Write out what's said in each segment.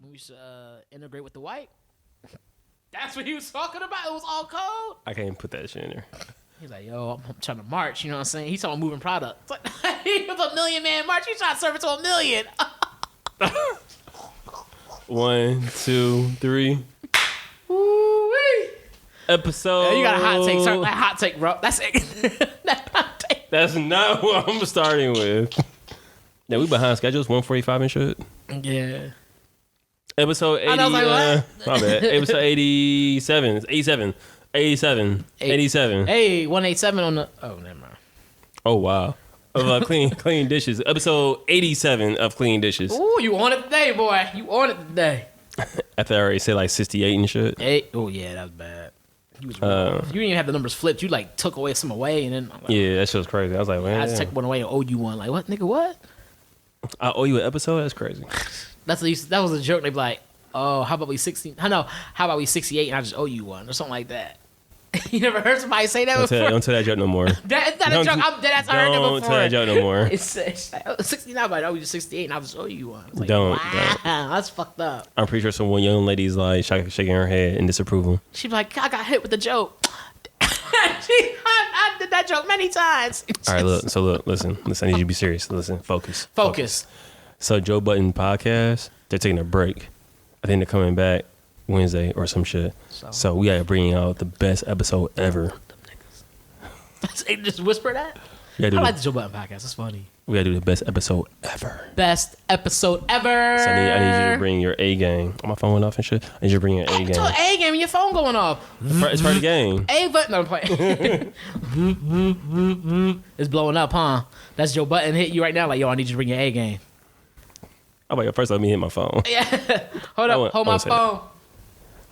we should integrate with the white. That's what he was talking about. It was all code. I can't even put that shit in there. He's like, yo, I'm trying to march. You know what I'm saying? He's talking moving product. It's like, he was a million man march. He's trying to serve it to a million. 1, 2, 3. Woo-wee. Episode. Yeah, you got a hot take. Start that hot take, bro. That's it. That hot take. That's not what I'm starting with. Yeah, we behind schedules. 1:45 and shit. Yeah. Episode 80. I was like, what? My bad. Episode 87. 87. 87. 87. Hey, 187 on the. Oh, never mind. Oh, wow. Of clean dishes. Episode 87 of Clean Dishes. Ooh, you on it today, boy. You on it today. After I already said like 68 and shit. Hey, oh, yeah, that was bad. You didn't even have the numbers flipped. You like took away some away, and then. I'm like, Yeah, that shit was crazy. I was like, man. I just took one away and owed you one. Like, what, nigga, what? I owe you an episode? That's crazy. That was a joke. They'd be like, oh, how about we 16? I know. How about we 68 and I just owe you one or something like that. You never heard somebody say that before? Don't tell that joke no more. That's not a joke. I'm dead ass. I heard that before. Don't tell that joke no more. It's like, oh, 69, but I owe you 68 and I just owe you one. Like, Don't. That's fucked up. I'm pretty sure some one young lady's like shaking her head in disapproval. She'd be like, I got hit with the joke. I did that joke many times. All right, listen. I need you to be serious. Listen, focus. So Joe Budden podcast, they're taking a break. I think they're coming back Wednesday or some shit. So we gotta bring out the best episode ever. Just whisper that? I like the Joe Budden podcast. It's funny. We gotta do the best episode ever. Best episode ever. So I need you to bring your A game. Oh, my phone went off and shit. I need you to bring your A game. A game and your phone going off. It's part of the game. A button. No, I'm playing. It's blowing up, huh? That's Joe Budden hit you right now. Like, yo, I need you to bring your A game. I'm like, first let me hit my phone. Yeah. Hold my phone.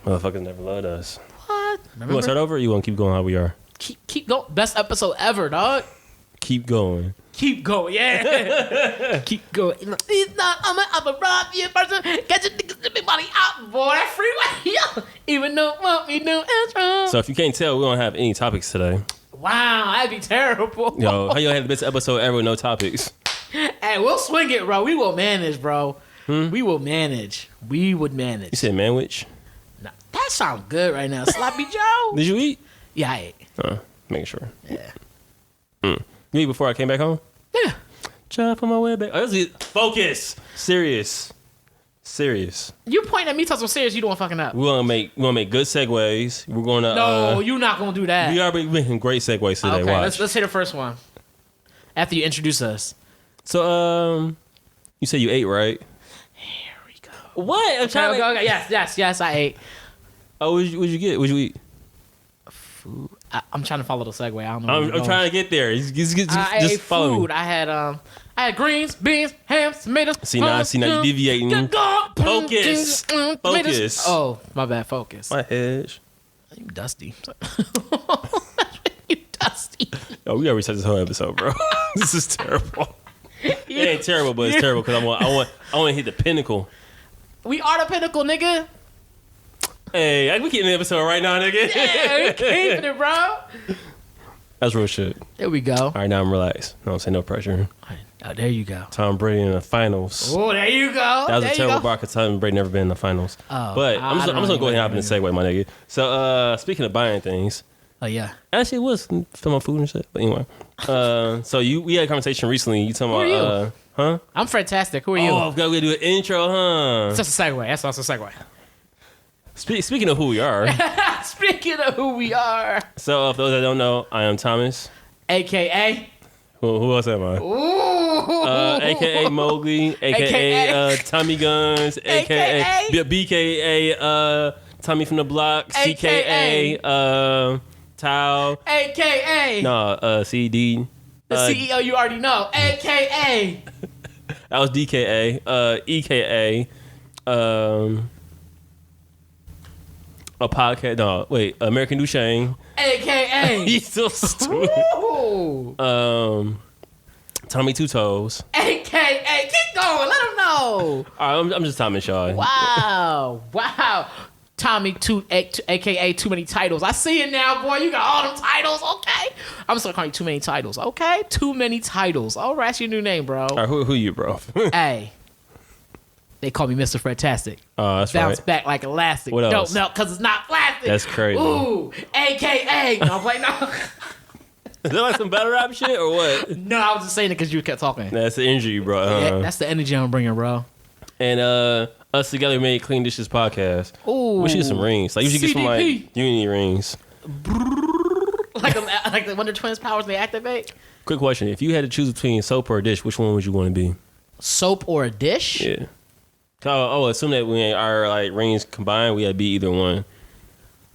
Motherfuckers never loved us. What? You want to start over or you want to keep going how we are? Keep going. Best episode ever, dog. Keep going. Keep going, yeah. Keep going. He's not, I'm a rob you person. Get your niggas to be money out, boy. That freeway, yo. Even though what we do is wrong. So if you can't tell, we don't have any topics today. Wow, that'd be terrible. Yo, how you had the best episode ever with no topics? Hey, we'll swing it, bro. We will manage, bro. We will manage. We would manage. You said manwich? Nah, that sounds good right now. Sloppy Joe. Did you eat? Yeah, I ate. Making sure. Yeah. You eat before I came back home? Yeah. Chop on my way back. Focus. Serious. You pointing at me talking serious, you doing fucking up. We're gonna make good segues. We're gonna No, you're not gonna do that. We are making great segues today. Okay, Watch. let's hit the first one. After you introduce us. So you said you ate, right? Here we go. What? I'm trying Okay. Yes, I ate. Oh, what'd you get? What'd you eat? Food. I'm trying to follow the segue. I don't know. I'm trying to get there. Just follow food. me. I had greens, beans, ham, tomatoes. See now you deviating. Focus. Oh, my bad. Focus. My head. You dusty. You dusty. Oh, we gotta reset this whole episode, bro. This is terrible. It ain't terrible, but it's terrible because I want to hit the pinnacle. We are the pinnacle, nigga. Hey, we keeping the episode right now, nigga. Yeah, we keeping it, bro. That's real shit. There we go. All right, now I'm relaxed. No, I'm saying no pressure. Oh, there you go. Tom Brady in the finals. Oh, there you go. That was a terrible block because Tom Brady never been in the finals. Oh, but I'm just gonna go ahead and hop in the segue, my nigga. So speaking of buying things. Oh yeah. Actually, it was filming food and shit. But anyway, so we had a conversation recently. You talking Who about? Are you? Huh? I'm fantastic. Who are you? Oh, I've got to do an intro, huh? That's a segue. That's also a segue. Speaking of who we are. Speaking of who we are. So, for those that don't know, I am Thomas. AKA. Who else am I? Ooh. AKA Mowgli. AKA Tommy Guns. AKA BKA Tommy from the Block. CKA Tao. AKA. CD. The CEO you already know. AKA. That was DKA. EKA. A podcast. No, wait. American Duchesne. AKA. He's so stupid. Tommy Two Toes. AKA. Keep going. Let him know. All right, I'm just Tommy Shaw. Wow. Tommy AKA Too Many Titles. I see it now, boy. You got all them titles. Okay. I'm just gonna call you Too Many Titles. Okay. Too Many Titles. All right, that's your new name, bro. All right, who you, bro? Hey. They call me Mr. Fredtastic. Oh, that's Bounce right. back like elastic. What else? Don't melt because it's not plastic. That's crazy. Ooh, AKA. No, I'm like, no. Is that like some battle rap shit or what? No, I was just saying it because you kept talking. That's the energy you brought. Yeah, that's the energy I'm bringing, bro. And us together made Clean Dishes podcast. Ooh. We should get some rings. Like you should get some like Unity rings. like the Wonder Twins powers they activate. Quick question: if you had to choose between soap or a dish, which one would you want to be? Soap or a dish? Yeah. Assume that when our like rings combined, we had to be either one.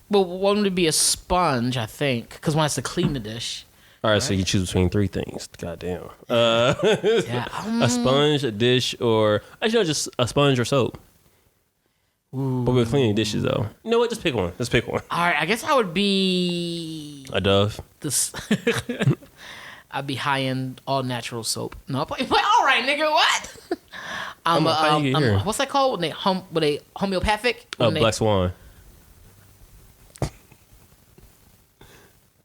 Well, one would be a sponge, I think, because one has to clean the dish. All right, so you choose between three things. Goddamn. Yeah, a sponge, a dish, or actually no, just a sponge or soap. Ooh. But we're cleaning dishes though. You know what? Just pick one. Let's pick one. All right, I guess I would be A Dove. this. I'd be high end, all natural soap. No, all right, nigga, what? What's that called? When they homeopathic? Black Swan.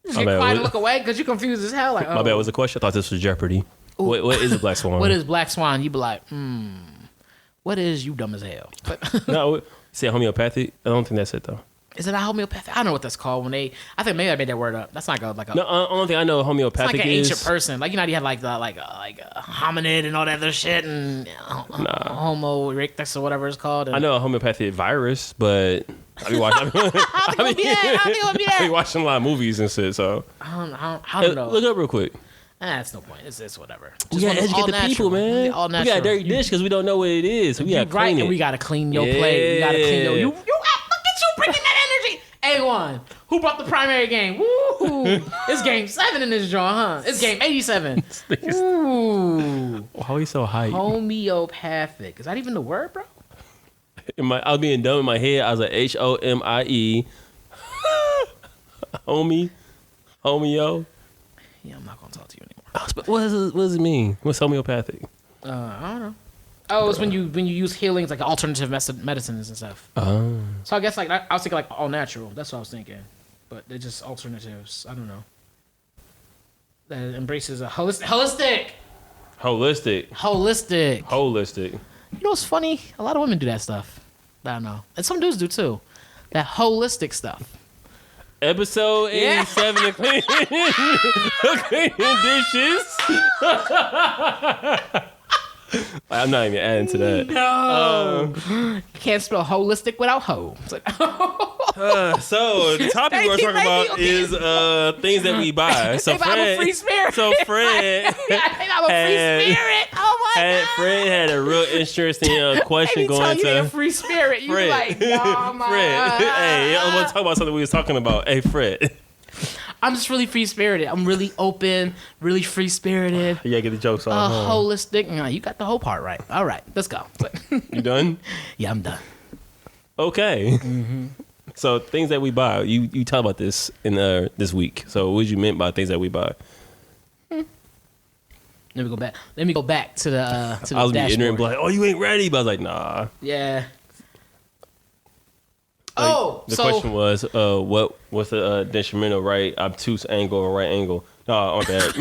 You get quiet and look away because you confused as hell. Like, My bad. Was the question? I thought this was Jeopardy. What is a Black Swan? What is Black Swan? You be like, what is you dumb as hell? But No, say homeopathic. I don't think that's it though. is it a homeopathic? I don't know what that's called. When I think maybe I made that word up. That's not like a. No, only thing I know homeopathic it's like an is ancient person. Like, you know, you had like a hominid and all that other shit and Homo erectus or whatever it's called. And I know a homeopathic virus, but I be watching. I be watching a lot of movies and shit. So I don't know. Look up real quick. That's no point. It's whatever. We gotta educate the people, man. All we natural. got a dirty dish because we don't know what it is. So we gotta clean it. And we gotta clean your plate. We gotta clean your. Look at you bringing that energy. A1. Who brought the primary game? Woo! It's game 7 in this joint, huh? It's game 87. Ooh. Why are you so hype? Homeopathic. Is that even the word, bro? I was being dumb in my head. I was like HOMIE. Homeo. Yeah, I'm not gonna talk to you anymore. What does it mean? What's homeopathic? I don't know. Oh, it's when you use healings like alternative medicines and stuff. Oh. So I guess like I was thinking like all natural. That's what I was thinking, but they're just alternatives. I don't know. That embraces a holistic. You know what's funny? A lot of women do that stuff. I don't know, and some dudes do too. That holistic stuff. Episode 87 of Cleaning Dishes. I'm not even adding to that. No. You can't spell holistic without ho. It's like, so the topic we're talking about is things that we buy. So I'm a free spirit. So Fred I'm a free spirit. Oh my God. Fred had a real interesting question going to. You're a free spirit. You Fred. like, oh my Fred. Hey, I want to talk about something we was talking about. Hey, Fred. I'm just really free spirited. I'm really open, really free spirited. Yeah, get the jokes off. Holistic. You got the whole part right. All right, let's go. You done? Yeah, I'm done. Okay. Mm-hmm. So things that we buy. You talk about this in this week. So what did you meant by things that we buy? Let me go back. Let me go back to the I was dashboard. being ignorant, like, oh, you ain't ready. But I was like, nah. Yeah. Like, the question was, what's the detrimental right obtuse angle or right angle? No, my bad.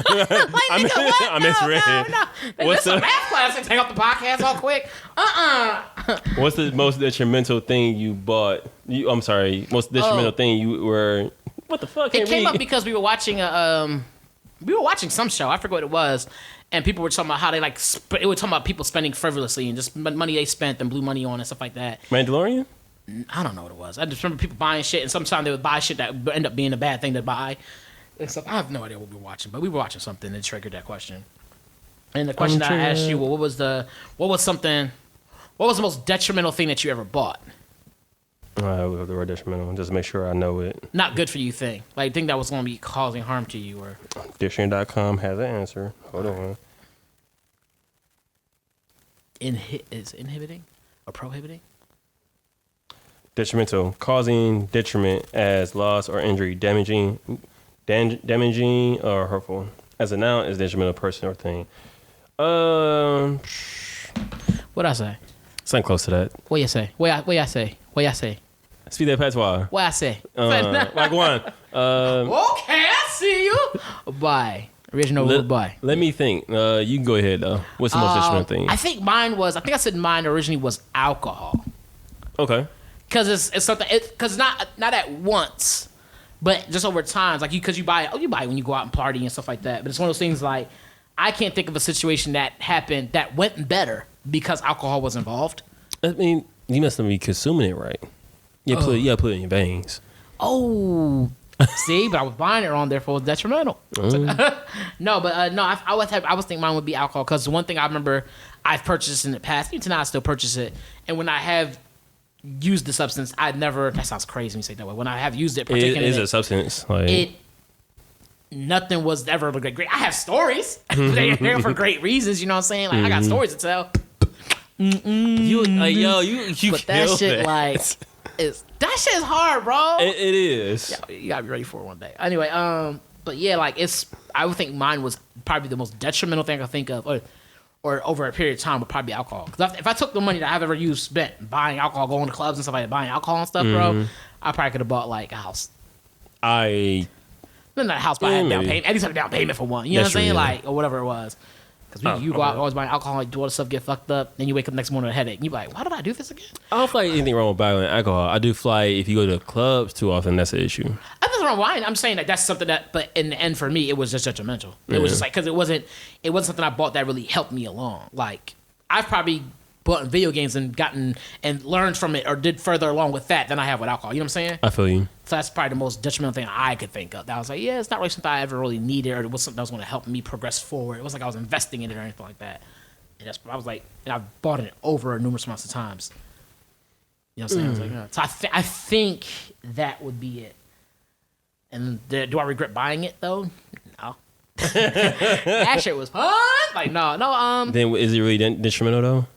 I misread. No. What's the math class? Take off the podcast all quick. What's the most detrimental thing you bought? I'm sorry. Most detrimental thing you were. What the fuck? It came up because we were watching some show. I forget what it was. And people were talking about how they it was talking about people spending frivolously and just money they spent and blew money on and stuff like that. Mandalorian? I don't know what it was. I just remember people buying shit, and sometimes they would buy shit that would end up being a bad thing to buy. And stuff. I have no idea what we were watching, but we were watching something that triggered that question. And the question that I asked you, well, what was the most detrimental thing that you ever bought? The word detrimental, just to make sure I know it. Not good for you thing. Like, thing that was going to be causing harm to you, or Dictionary.com has an answer. Hold on. Is inhibiting or prohibiting? Detrimental, causing detriment as loss or injury, damaging or hurtful. As a noun, is detrimental person or thing. What I say? Something close to that. What you say? What I say? Speak that patois. What I say? Like one. Okay, I see you. Bye. Original rule boy. Let me think. You can go ahead though. What's the most detrimental thing? I think I said mine originally was alcohol. Okay. Because it's something. Because not at once, but just over time. Like you buy it when you go out and party and stuff like that. But it's one of those things like I can't think of a situation that happened that went better because alcohol was involved. I mean, you must not be consuming it right. You put it in your veins. Oh, see, but I was buying it wrong, therefore it was detrimental. No, I was thinking mine would be alcohol because the one thing I remember I've purchased in the past, even tonight I still purchase it, and when I have used the substance, that sounds crazy when you say it that way. When I have used it, it is a substance. Nothing was ever great. I have stories. They're here for great reasons, you know what I'm saying? Like I got stories to tell. You but that shit that shit is hard, bro. It is. Yeah, you gotta be ready for it one day. Anyway, but yeah, like I would think mine was probably the most detrimental thing I could think of, or over a period of time would probably be alcohol. Because if I took the money that I've ever spent buying alcohol, going to clubs and stuff like that, buying alcohol and stuff, bro, I probably could have bought like a house. Not a house, but I had down payment. At least I had a down payment for one. You know what I'm saying? Like, or whatever it was. Because you go out always buying alcohol, like do all this stuff, get fucked up, then you wake up next morning with a headache. And you be like, why did I do this again? I don't feel like anything wrong with buying alcohol. I do feel like if you go to clubs too often, that's an issue. Nothing wrong with wine. I'm saying that's something but in the end for me, it was just detrimental. It was just like, because it wasn't something I bought that really helped me along. Like, I've probably bought video games and gotten and learned from it or did further along with that than I have with alcohol. You know what I'm saying? I feel you. So that's probably the most detrimental thing I could think of. That I was like, yeah, it's not really something I ever really needed or it was something that was going to help me progress forward. It wasn't like I was investing in it or anything like that. And I was like, and I've bought it over numerous amounts of times. You know what I'm saying? I was like, so I think that would be it. And do I regret buying it though? No. That shit was fun. Like no. Then is it really detrimental though?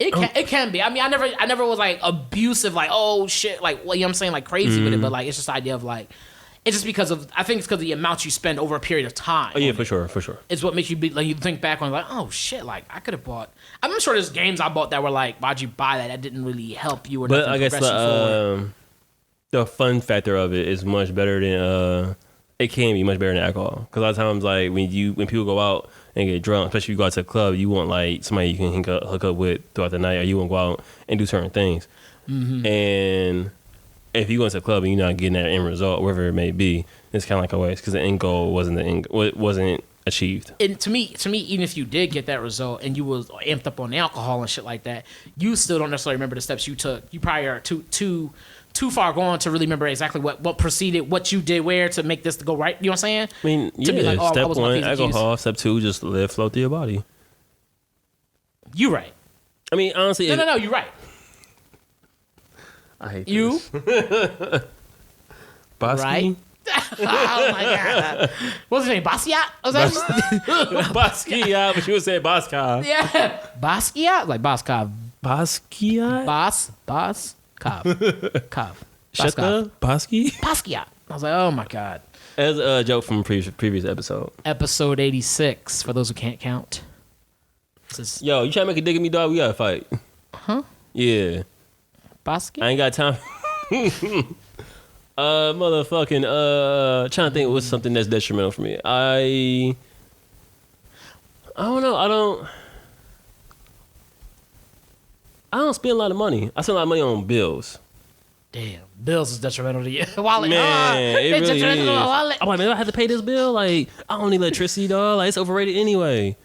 It can be. I mean, I never was like abusive, like oh shit, like well, you know what I'm saying, like crazy with it. But like it's just the idea of like it's just because of I think it's because of the amount you spend over a period of time. Oh yeah, for sure. It's what makes you be like you think back on like oh shit, like I could have bought. I'm sure there's games I bought that were like why'd you buy that? That didn't really help you or. But I guess the fun factor of it is much better than it can be much better than alcohol. Because a lot of times like when people go out and get drunk, especially if you go out to a club, you want like somebody you can hook up with throughout the night, or you want to go out and do certain things. And if you go into a club and you're not getting that end result, wherever it may be, it's kind of like a waste because the end goal wasn't achieved. And to me, even if you did get that result and you was amped up on alcohol and shit like that, you still don't necessarily remember the steps you took. You probably are too far gone to really remember exactly what proceeded, what you did, where to make this to go right. You know what I'm saying? I mean, to be like, step one, alcohol. Step two, just flow through your body. You right. I mean, honestly, no, you're right. I hate you. Bosky? Right? Oh my god. What's his name? Basquiat? Basquiat, but you would say Basquiat. Yeah. Basquiat? Like Basquiat. Basquiat? Cobb. Shut up. Basquiat. I was like, oh my god. As a joke from a previous episode. Episode 86, for those who can't count. Yo, you trying to make a dig at me, dog? We gotta fight. Huh? Yeah. Basquiat? I ain't got time. Motherfucking, trying to think what's something that's detrimental for me. I don't know. I don't spend a lot of money. I spend a lot of money on bills. Damn, bills is detrimental to you. Wallet, man, it really is. Wallet. I'm like, man, I have to pay this bill. Like, I don't need electricity, dog. Like, it's overrated anyway.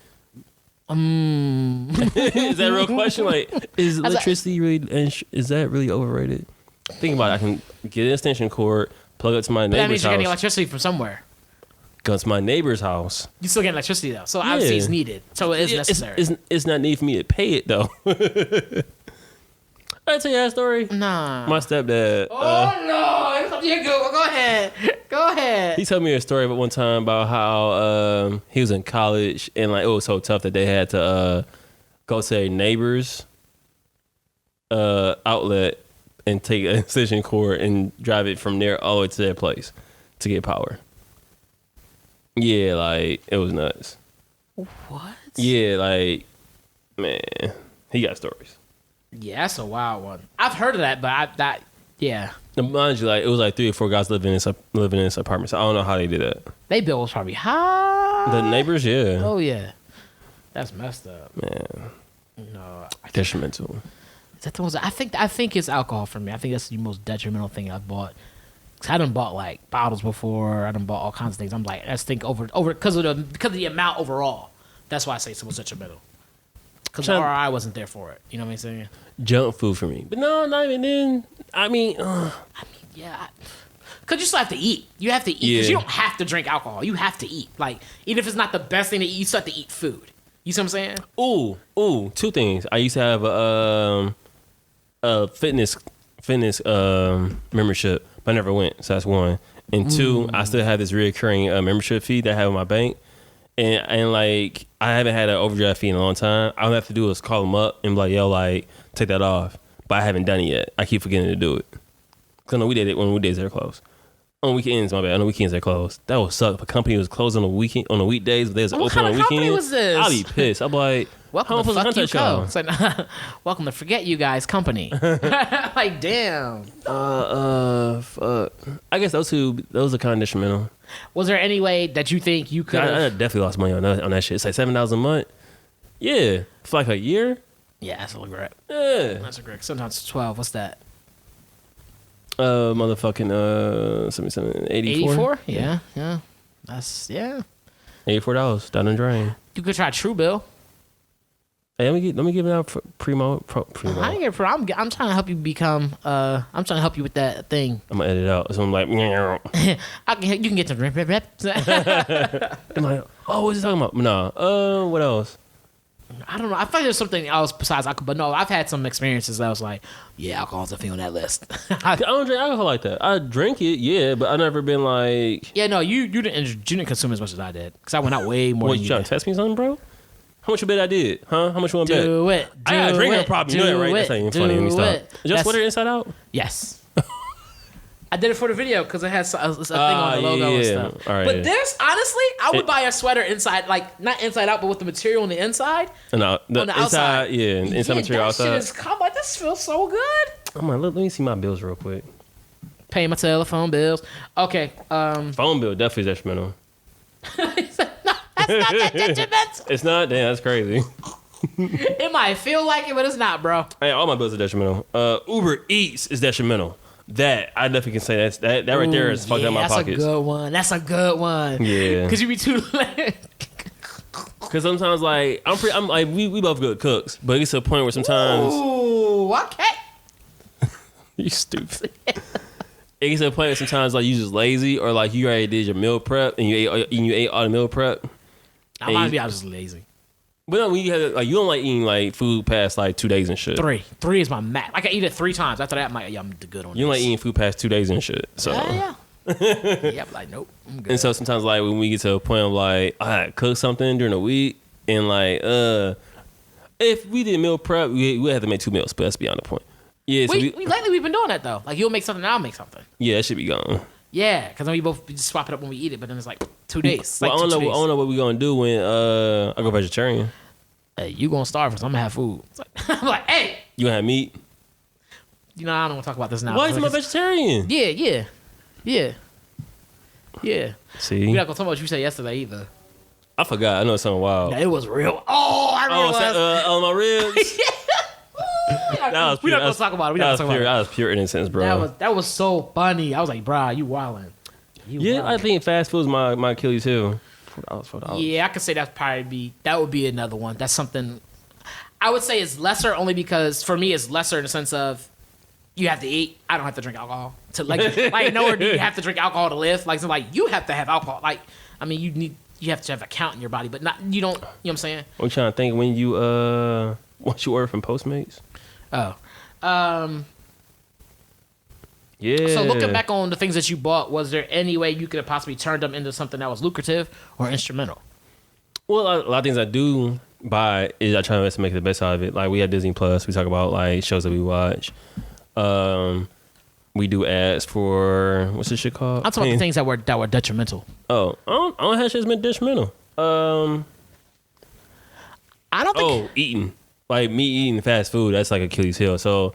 Is that a real question? Like, is electricity really? Is that really overrated? Think about it. I can get an extension cord, plug it to my neighbor's house. That means you're getting electricity from somewhere. Go to my neighbor's house. You still get electricity though, so obviously it's needed. So it is necessary. It's not needed for me to pay it though. I tell you that story. Nah. My stepdad. Oh no! You go ahead. Go ahead. He told me a story about one time about how he was in college and like it was so tough that they had to go to their neighbor's outlet and take an extension cord and drive it from there all the way to their place to get power. Yeah, like it was nuts. What? Yeah, like man, he got stories. Yeah, that's a wild one. I've heard of that, but Yeah. Now, mind you, like it was like 3 or 4 guys living in this apartment. So I don't know how they did that. They bill was probably high. The neighbors, yeah. Oh yeah. That's messed up. Man. No. Detrimental. Is that the ones? I think it's alcohol for me. I think that's the most detrimental thing I've bought. Cause I done bought like bottles before. I done bought all kinds of things. I'm like, let's think over because of the amount overall. That's why I say it's the most detrimental. Because the RI wasn't there for it. You know what I'm saying? Junk food for me. But no, not even then. I mean, yeah. Because you still have to eat. You have to eat. Because you don't have to drink alcohol. You have to eat. Like, even if it's not the best thing to eat, you still have to eat food. You see what I'm saying? Ooh, 2 things. I used to have a fitness membership, but I never went. So that's 1. And 2, I still have this reoccurring membership fee that I have in my bank. And like, I haven't had an overdraft fee in a long time. All I have to do is call them up and be like, yo, like, take that off. But I haven't done it yet. I keep forgetting to do it. Because I know we did it when weekdays are closed. On weekends, my bad. On the weekends they're closed. That would suck if a company was closed on the weekdays, but they was open on the weekend. What company was this? I'll be pissed. I'm like, welcome to Fuck You Co. It's like, welcome to Forget You Guys Company. Like, damn. Fuck. I guess those are kind of detrimental. Was there any way that you think you could? I definitely lost money on that shit. It's like $7 a month. Yeah, for like a year. Yeah, that's a regret. Yeah, that's a regret. Sometimes it's 12. What's that? Motherfucking 84. Yeah. That's $84 down the drain. You could try Truebill. Hey, let me give it out for primo. I ain't get I'm trying to help you become. I'm trying to help you with that thing. I'm gonna edit it out. So I'm like, you can get some rip. I'm like, oh, what's he talking about? Nah. What else? I don't know. I feel like there's something else besides alcohol. But no, I've had some experiences that I was like, yeah, alcohol's a thing on that list. I don't drink alcohol like that. I drink it, yeah, but I've never been like. Yeah, no, you didn't consume as much as I did because I went out way more. What, you trying to test me something, bro? How much you bet I did? Huh? How much you want to bet? Do it. I got a drinking problem. You know that, right? That's not even funny. Let me stop. Is your sweater inside out? Yes. I did it for the video because it has a thing on the logo and stuff. All right, but this, honestly, I would buy a sweater inside, like not inside out, but with the material on the inside. No, on the outside. Inside material outside. That shit is like, this feels so good. I'm like, let me see my bills real quick. Pay my telephone bills. Okay. Phone bill definitely is detrimental. That's not that detrimental. It's not? Damn, that's crazy. It might feel like it, but it's not, bro. Hey, all my bills are detrimental. Uber Eats is detrimental. That I definitely can say that right there is fucked up my pockets. That's a good one. Yeah. Because you be too late. Because sometimes like I'm like we both good cooks, but it's to a point where sometimes. Ooh, okay. You stupid. It gets to a point where sometimes like you just lazy or like you already did your meal prep and you ate all the meal prep. I might be just lazy. But no, when you have like you don't like eating like food past like 2 days and shit. 3 is my max. I can eat it 3 times. After that, I'm good on. You don't like eating food past 2 days and shit. So yeah. Yep, like nope. I'm good. And so sometimes like when we get to a point of like I gotta cook something during the week and like if we did meal prep, we have to make 2 meals, but that's beyond the point. Yeah, so lately we've been doing that though. Like you'll make something, I'll make something. Yeah, that should be gone. Yeah, because then we both just swap it up when we eat it, but then it's like 2 days. Well, like I don't know what we're gonna do when I go vegetarian. Hey, you gonna starve because I'm gonna have food. I'm like, hey, you gonna have meat? You know, I don't want to talk about this now. Why is my vegetarian? Yeah. See, we're not gonna talk about what you said yesterday either. I forgot. I know something wild. Yeah, it was real. Oh, I remember. On my ribs. We're not gonna talk about it. That was pure innocence, bro. That was so funny. I was like, bro, you wildin'. I think fast food is my Achilles heel. $4. Yeah, I could say that would be another one. That's something I would say is lesser only because for me it's lesser in the sense of you have to eat. I don't have to drink alcohol to like nowhere do you have to drink alcohol to live. Like so like you have to have alcohol. Like I mean you have to have a count in your body, but not you don't. You know what I'm saying? I'm trying to think when you once you order from Postmates. Oh, yeah. So looking back on the things that you bought, was there any way you could have possibly turned them into something that was lucrative or instrumental? Well, a lot of things I do buy is I try to make the best out of it. Like we have Disney Plus. We talk about like shows that we watch. We do ads for what's this shit called? I'm talking about the things that were detrimental. Oh, I don't have shit's been detrimental. I don't think. Oh, eating. Like me eating fast food, that's like Achilles heel. So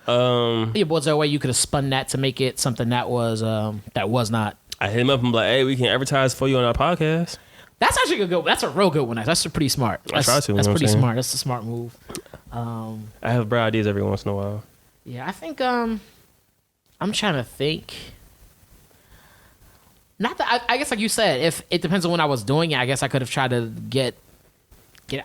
Yeah, was there a way you could have spun that to make it something that was not? I hit him up and be like, hey, we can advertise for you on our podcast. That's actually a good. That's a real good one. That's pretty smart. I try to. That's pretty smart. That's a smart move. I have bright ideas every once in a while. Yeah, I think I'm trying to think. Not that I guess like you said, if it depends on when I was doing it, I guess I could have tried to get.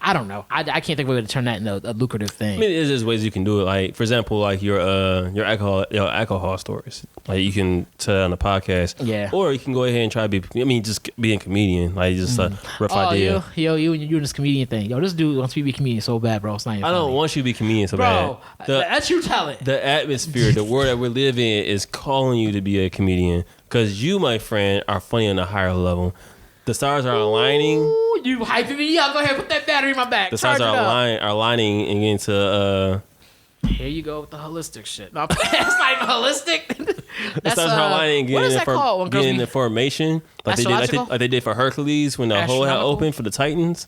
I don't know. I can't think of a way to turn that into a lucrative thing. I mean, there's ways you can do it. Like, for example, like your alcohol stories. Like, you can tell it on the podcast. Yeah. Or you can go ahead and try to be. I mean, just being a comedian. Like, just a rough idea. You and this comedian thing. Yo, this dude wants me to be a comedian so bad, bro. It's not even I funny. don't want you to be a comedian so bro, bad. That's you tell it. The atmosphere, the world that we live in is calling you to be a comedian. Because you, my friend, are funny on a higher level. The stars are aligning. Ooh, you hyping me up. Go ahead, put that battery in my back. The stars are aligning and getting to. Here you go with the holistic shit. No, it's not even holistic. The stars are aligning and getting the formation. Like they did for Hercules when the hole had opened for the Titans.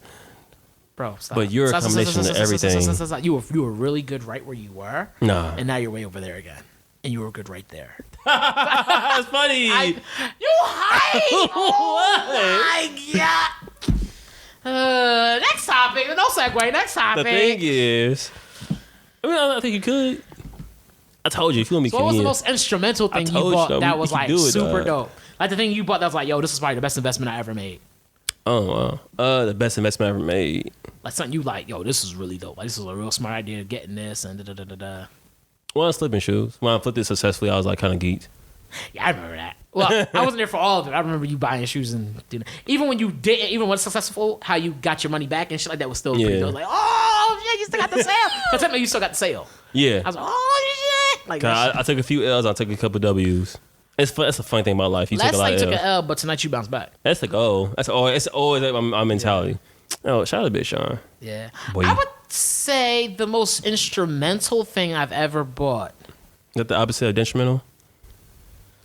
Bro, stop. But you're a combination of everything. You were really good right where you were. Nah. And now you're way over there again. And you were good right there. That's funny. You hype. Oh my god. Next topic. No segue. Next topic. The thing is, I think you could. I told you, if you want me, what was the most instrumental thing you bought that was like super dope? Like the thing you bought that was like, yo, this is probably the best investment I ever made. Oh, the best investment I ever made. Like something you like, yo, this is really dope. Like this is a real smart idea, getting this and da da da da. Well, I was flipping shoes. When I flipped it successfully, I was like kind of geeked. Yeah, I remember that. Well, I wasn't there for all of it. I remember you buying shoes and doing it. Even when you didn't, even when it's successful, how you got your money back and shit like that was still pretty dope. Like, oh shit, you still got the sale. Because technically you still got the sale. Yeah. I was like, oh shit. Like, I took a few L's. I took a couple W's. It's fun. That's a fun thing about life. You take a lot of L's. Last night took an L, but tonight you bounce back. That's the goal. It's always my mentality. Oh, shout out a bit, Sean. Yeah. Boy. I would say the most instrumental thing I've ever bought. Is that the opposite of detrimental?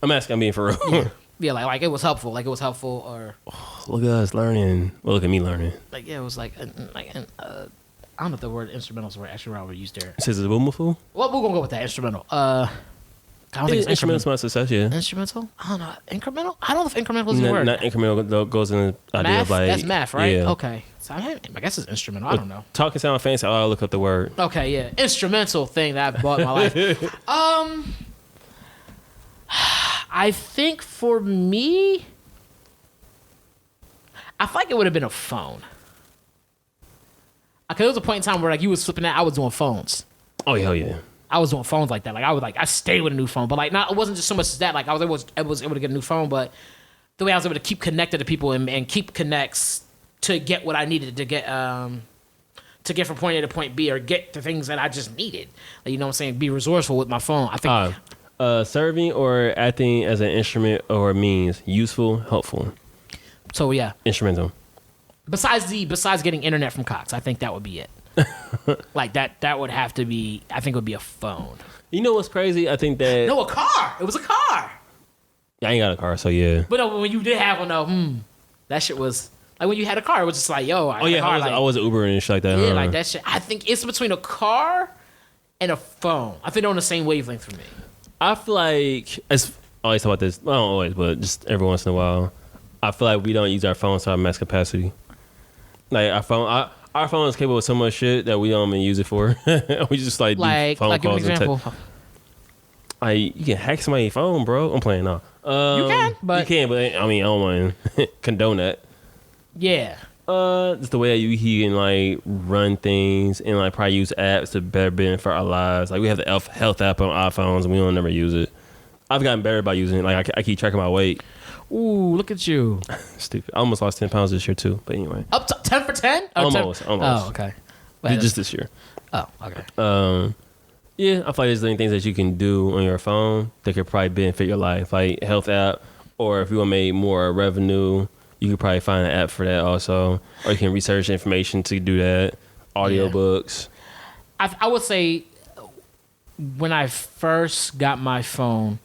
I'm asking. I'm being for real. Yeah, like it was helpful. Like it was helpful, or look at us learning. Well, look at me learning. Like yeah, it was like I don't know if the word instrumental is actually wrong we used there. It says it's boomful. Well, we're gonna go with that instrumental. I don't think it's instrumental. Success, yeah. Instrumental? I don't know. Incremental? I don't know if incremental is the word. Not incremental goes in the idea of like that's math, right? Yeah. Okay. So I guess it's instrumental. I don't know. Talking sound fancy. I'll look up the word. Okay, yeah. Instrumental thing that I bought in my life. I think for me, I feel like it would have been a phone. Because there was a point in time where like you was flipping that, I was doing phones. Oh hell yeah. I was doing phones like that. Like I stayed with a new phone, but like it wasn't just so much as that. Like I was able to get a new phone, but the way I was able to keep connected to people and keep connects to get what I needed to get from point A to point B or get the things that I just needed. Like, you know what I'm saying? Be resourceful with my phone. I think serving or acting as an instrument or means useful, helpful. So yeah. Instrumental. Besides getting internet from Cox, I think that would be it. Like that would have to be. I think it would be a phone. You know what's crazy? I think that a car. It was a car. I ain't got a car, so yeah. But no, when you did have one, though, that shit was like when you had a car. It was just like, yo, I was Uber and shit like that. Yeah, like that shit. I think it's between a car and a phone. I think they're on the same wavelength for me. I feel like I always talk about this. Well, not always, but just every once in a while. I feel like we don't use our phones to our max capacity. Like our phone is capable of so much shit that we don't even use it for. We just do phone calls. Give an example. You can hack somebody's phone, bro. I'm playing now. You can, but I mean, I don't want to condone that. Yeah. Just the way that he can like run things and like probably use apps to better benefit our lives. Like we have the health app on our phones and we don't never use it. I've gotten better about using it. Like I keep tracking my weight. Ooh, look at you. Stupid. I almost lost 10 pounds this year too. But anyway. Up to 10 for 10? Almost. Oh, okay. Just this year. Oh, okay. Yeah, I feel like there's things that you can do on your phone that could probably benefit your life, like health app, or if you want to make more revenue, you could probably find an app for that also, or you can research information to do that. Audiobooks. Yeah. I would say when I first got my phone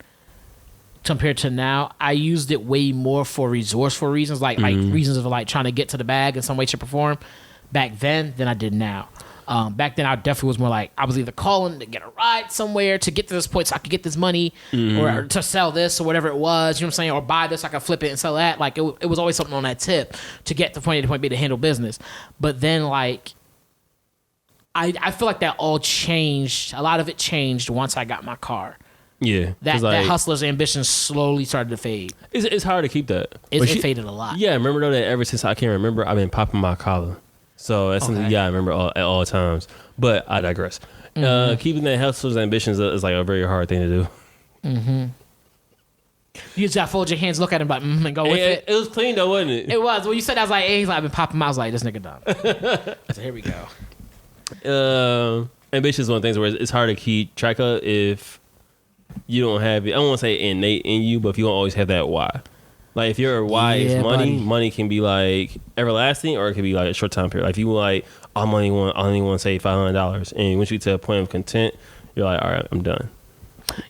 compared to now, I used it way more for resourceful reasons, like reasons of like trying to get to the bag in some way, shape, or form back then than I did now. Back then, I definitely was more like, I was either calling to get a ride somewhere to get to this point so I could get this money or to sell this or whatever it was, you know what I'm saying? Or buy this so I could flip it and sell that. Like, it was always something on that tip to get to point A to point B to handle business. But then, like, I feel like that all changed. A lot of it changed once I got my car. Yeah. That hustler's ambition slowly started to fade. It's hard to keep that. It faded a lot. Yeah, I remember though that ever since I can remember, I've been popping my collar. So that's something, I remember at all times. But I digress. Keeping that hustler's ambitions is like a very hard thing to do. Mm-hmm. You just got to fold your hands, look at him, like, and go with it. It was clean though, wasn't it? It was. When you said that, I was like, hey, I've been popping my, I was like, this nigga done. So here we go. Ambition is one of the things where it's hard to keep track of if you don't have it. I don't want to say innate in you, but if you don't always have that why. Like if your why is money, money can be like everlasting or it can be like a short time period. Like if you like, I only want to save $500, and once you get to a point of content, you're like, all right, I'm done.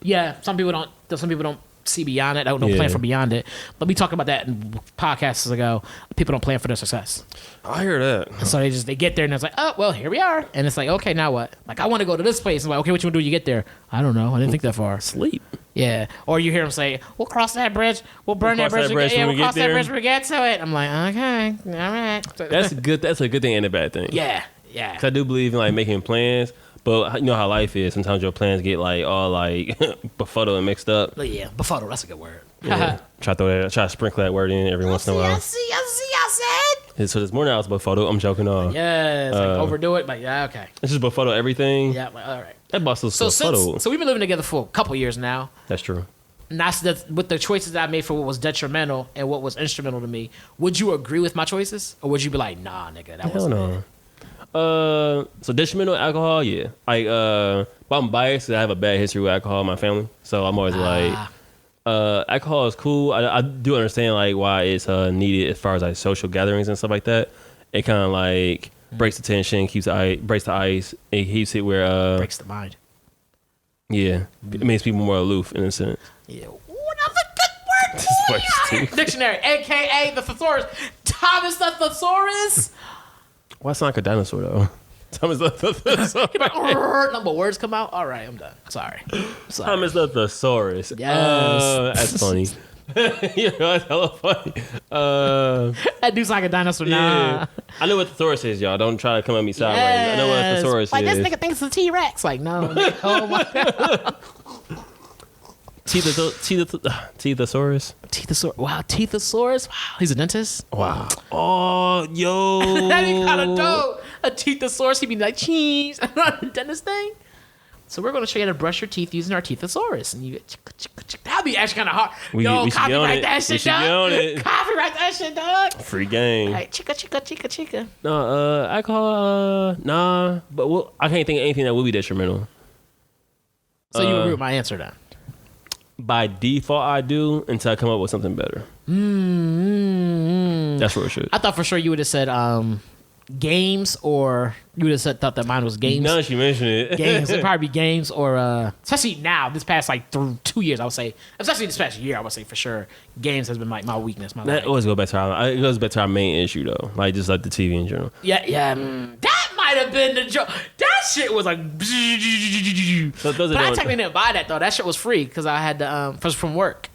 Yeah, some people don't see beyond it. I don't plan for beyond it. But we talked about that in podcasts ago. People don't plan for their success. I hear that. And so they get there and it's like, oh, well, here we are. And it's like, okay, now what? Like, I want to go to this place. And like, okay, what you want to do when you get there? I don't know. I didn't think that far. Sleep. Yeah. Or you hear them say, we'll cross that bridge. We'll burn that bridge. We'll cross that bridge when we get to it. I'm like, okay, all right. That's good. That's a good thing and a bad thing. Yeah. Because I do believe in like making plans. But you know how life is. Sometimes your plans get like all like befuddled and mixed up. Yeah, befuddled. That's a good word. Yeah. Try to sprinkle that word in every once in a while. I said. So this morning I was befuddled. I'm joking off. Yeah, it's like overdo it, but yeah, okay. It's just befuddled everything. Yeah, all right. That boss was befuddled. So we've been living together for a couple years now. That's true. And that's with the choices that I made for what was detrimental and what was instrumental to me. Would you agree with my choices, or would you be like, nah, nigga, that wasn't it? So detrimental alcohol, yeah. Like, but I'm biased because I have a bad history with alcohol in my family. So I'm always like, alcohol is cool. I do understand like why it's needed as far as like social gatherings and stuff like that. It kind of like breaks the tension, breaks the ice. It keeps it where breaks the mind. Yeah, it makes people more aloof in a sense. Yeah, another good word. Dictionary, aka the thesaurus, Thomas the thesaurus. Why it's not like a dinosaur though? Thomas the thesaurus. Number words come out. All right, I'm done. Sorry. Thomas the thesaurus. Yes, that's funny. Yeah, that's hella funny. That dude's like a dinosaur. Nah. I know what thesaurus is, y'all. Don't try to come at me sideways. I know what a thesaurus is. Like this nigga thinks it's a T-Rex. Like no. Oh my god. Teethosaurus. Wow, Teethosaurus. Wow, he's a dentist. Wow. Oh, yo. That'd be kind of dope. A Teethosaurus. He'd be like, cheese. Not a dentist thing. So we're going to show you how to brush your teeth using our Teethosaurus. And that'd be actually kind of hard. We copyright that shit, dog. Copyright that shit, dog. Free game. Like, chica. No, alcohol, nah. But I can't think of anything that would be detrimental. So you agree with my answer then? By default, I do until I come up with something better. That's what it should. I thought for sure you would have said games, or you would have thought that mine was games. No, she mentioned it. Games. It'd probably be games, or especially now, this past like 2 years, I would say, especially this past year, I would say for sure, games has been like my weakness. That always goes back to our main issue though, like just like the TV in general. Yeah. That might have been the joke. That shit was like. So but I technically didn't buy that though. That shit was free because I had to from work.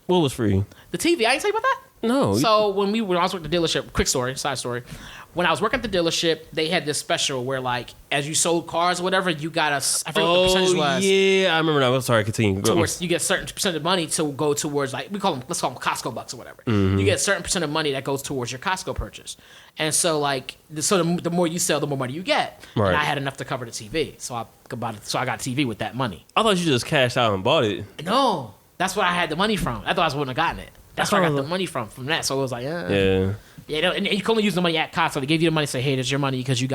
What was free? The TV. I ain't tell you about that. No. So when I was working at the dealership, side story. When I was working at the dealership, they had this special where, like, as you sold cars or whatever, you got I forget what the percentage was. Yeah, I remember that. I'm sorry, continue. You get a certain percent of money to go towards, like, let's call them Costco bucks or whatever. Mm-hmm. You get a certain percent of money that goes towards your Costco purchase. And so, like, the more you sell, the more money you get. Right. And I had enough to cover the TV. So I got TV with that money. I thought you just cashed out and bought it. No, that's where I had the money from. I thought I wouldn't have gotten it. That's where I got the money from that. So it was like, yeah. Yeah, and you can only use the money at Costco. They gave you the money, say, hey, that's your money because you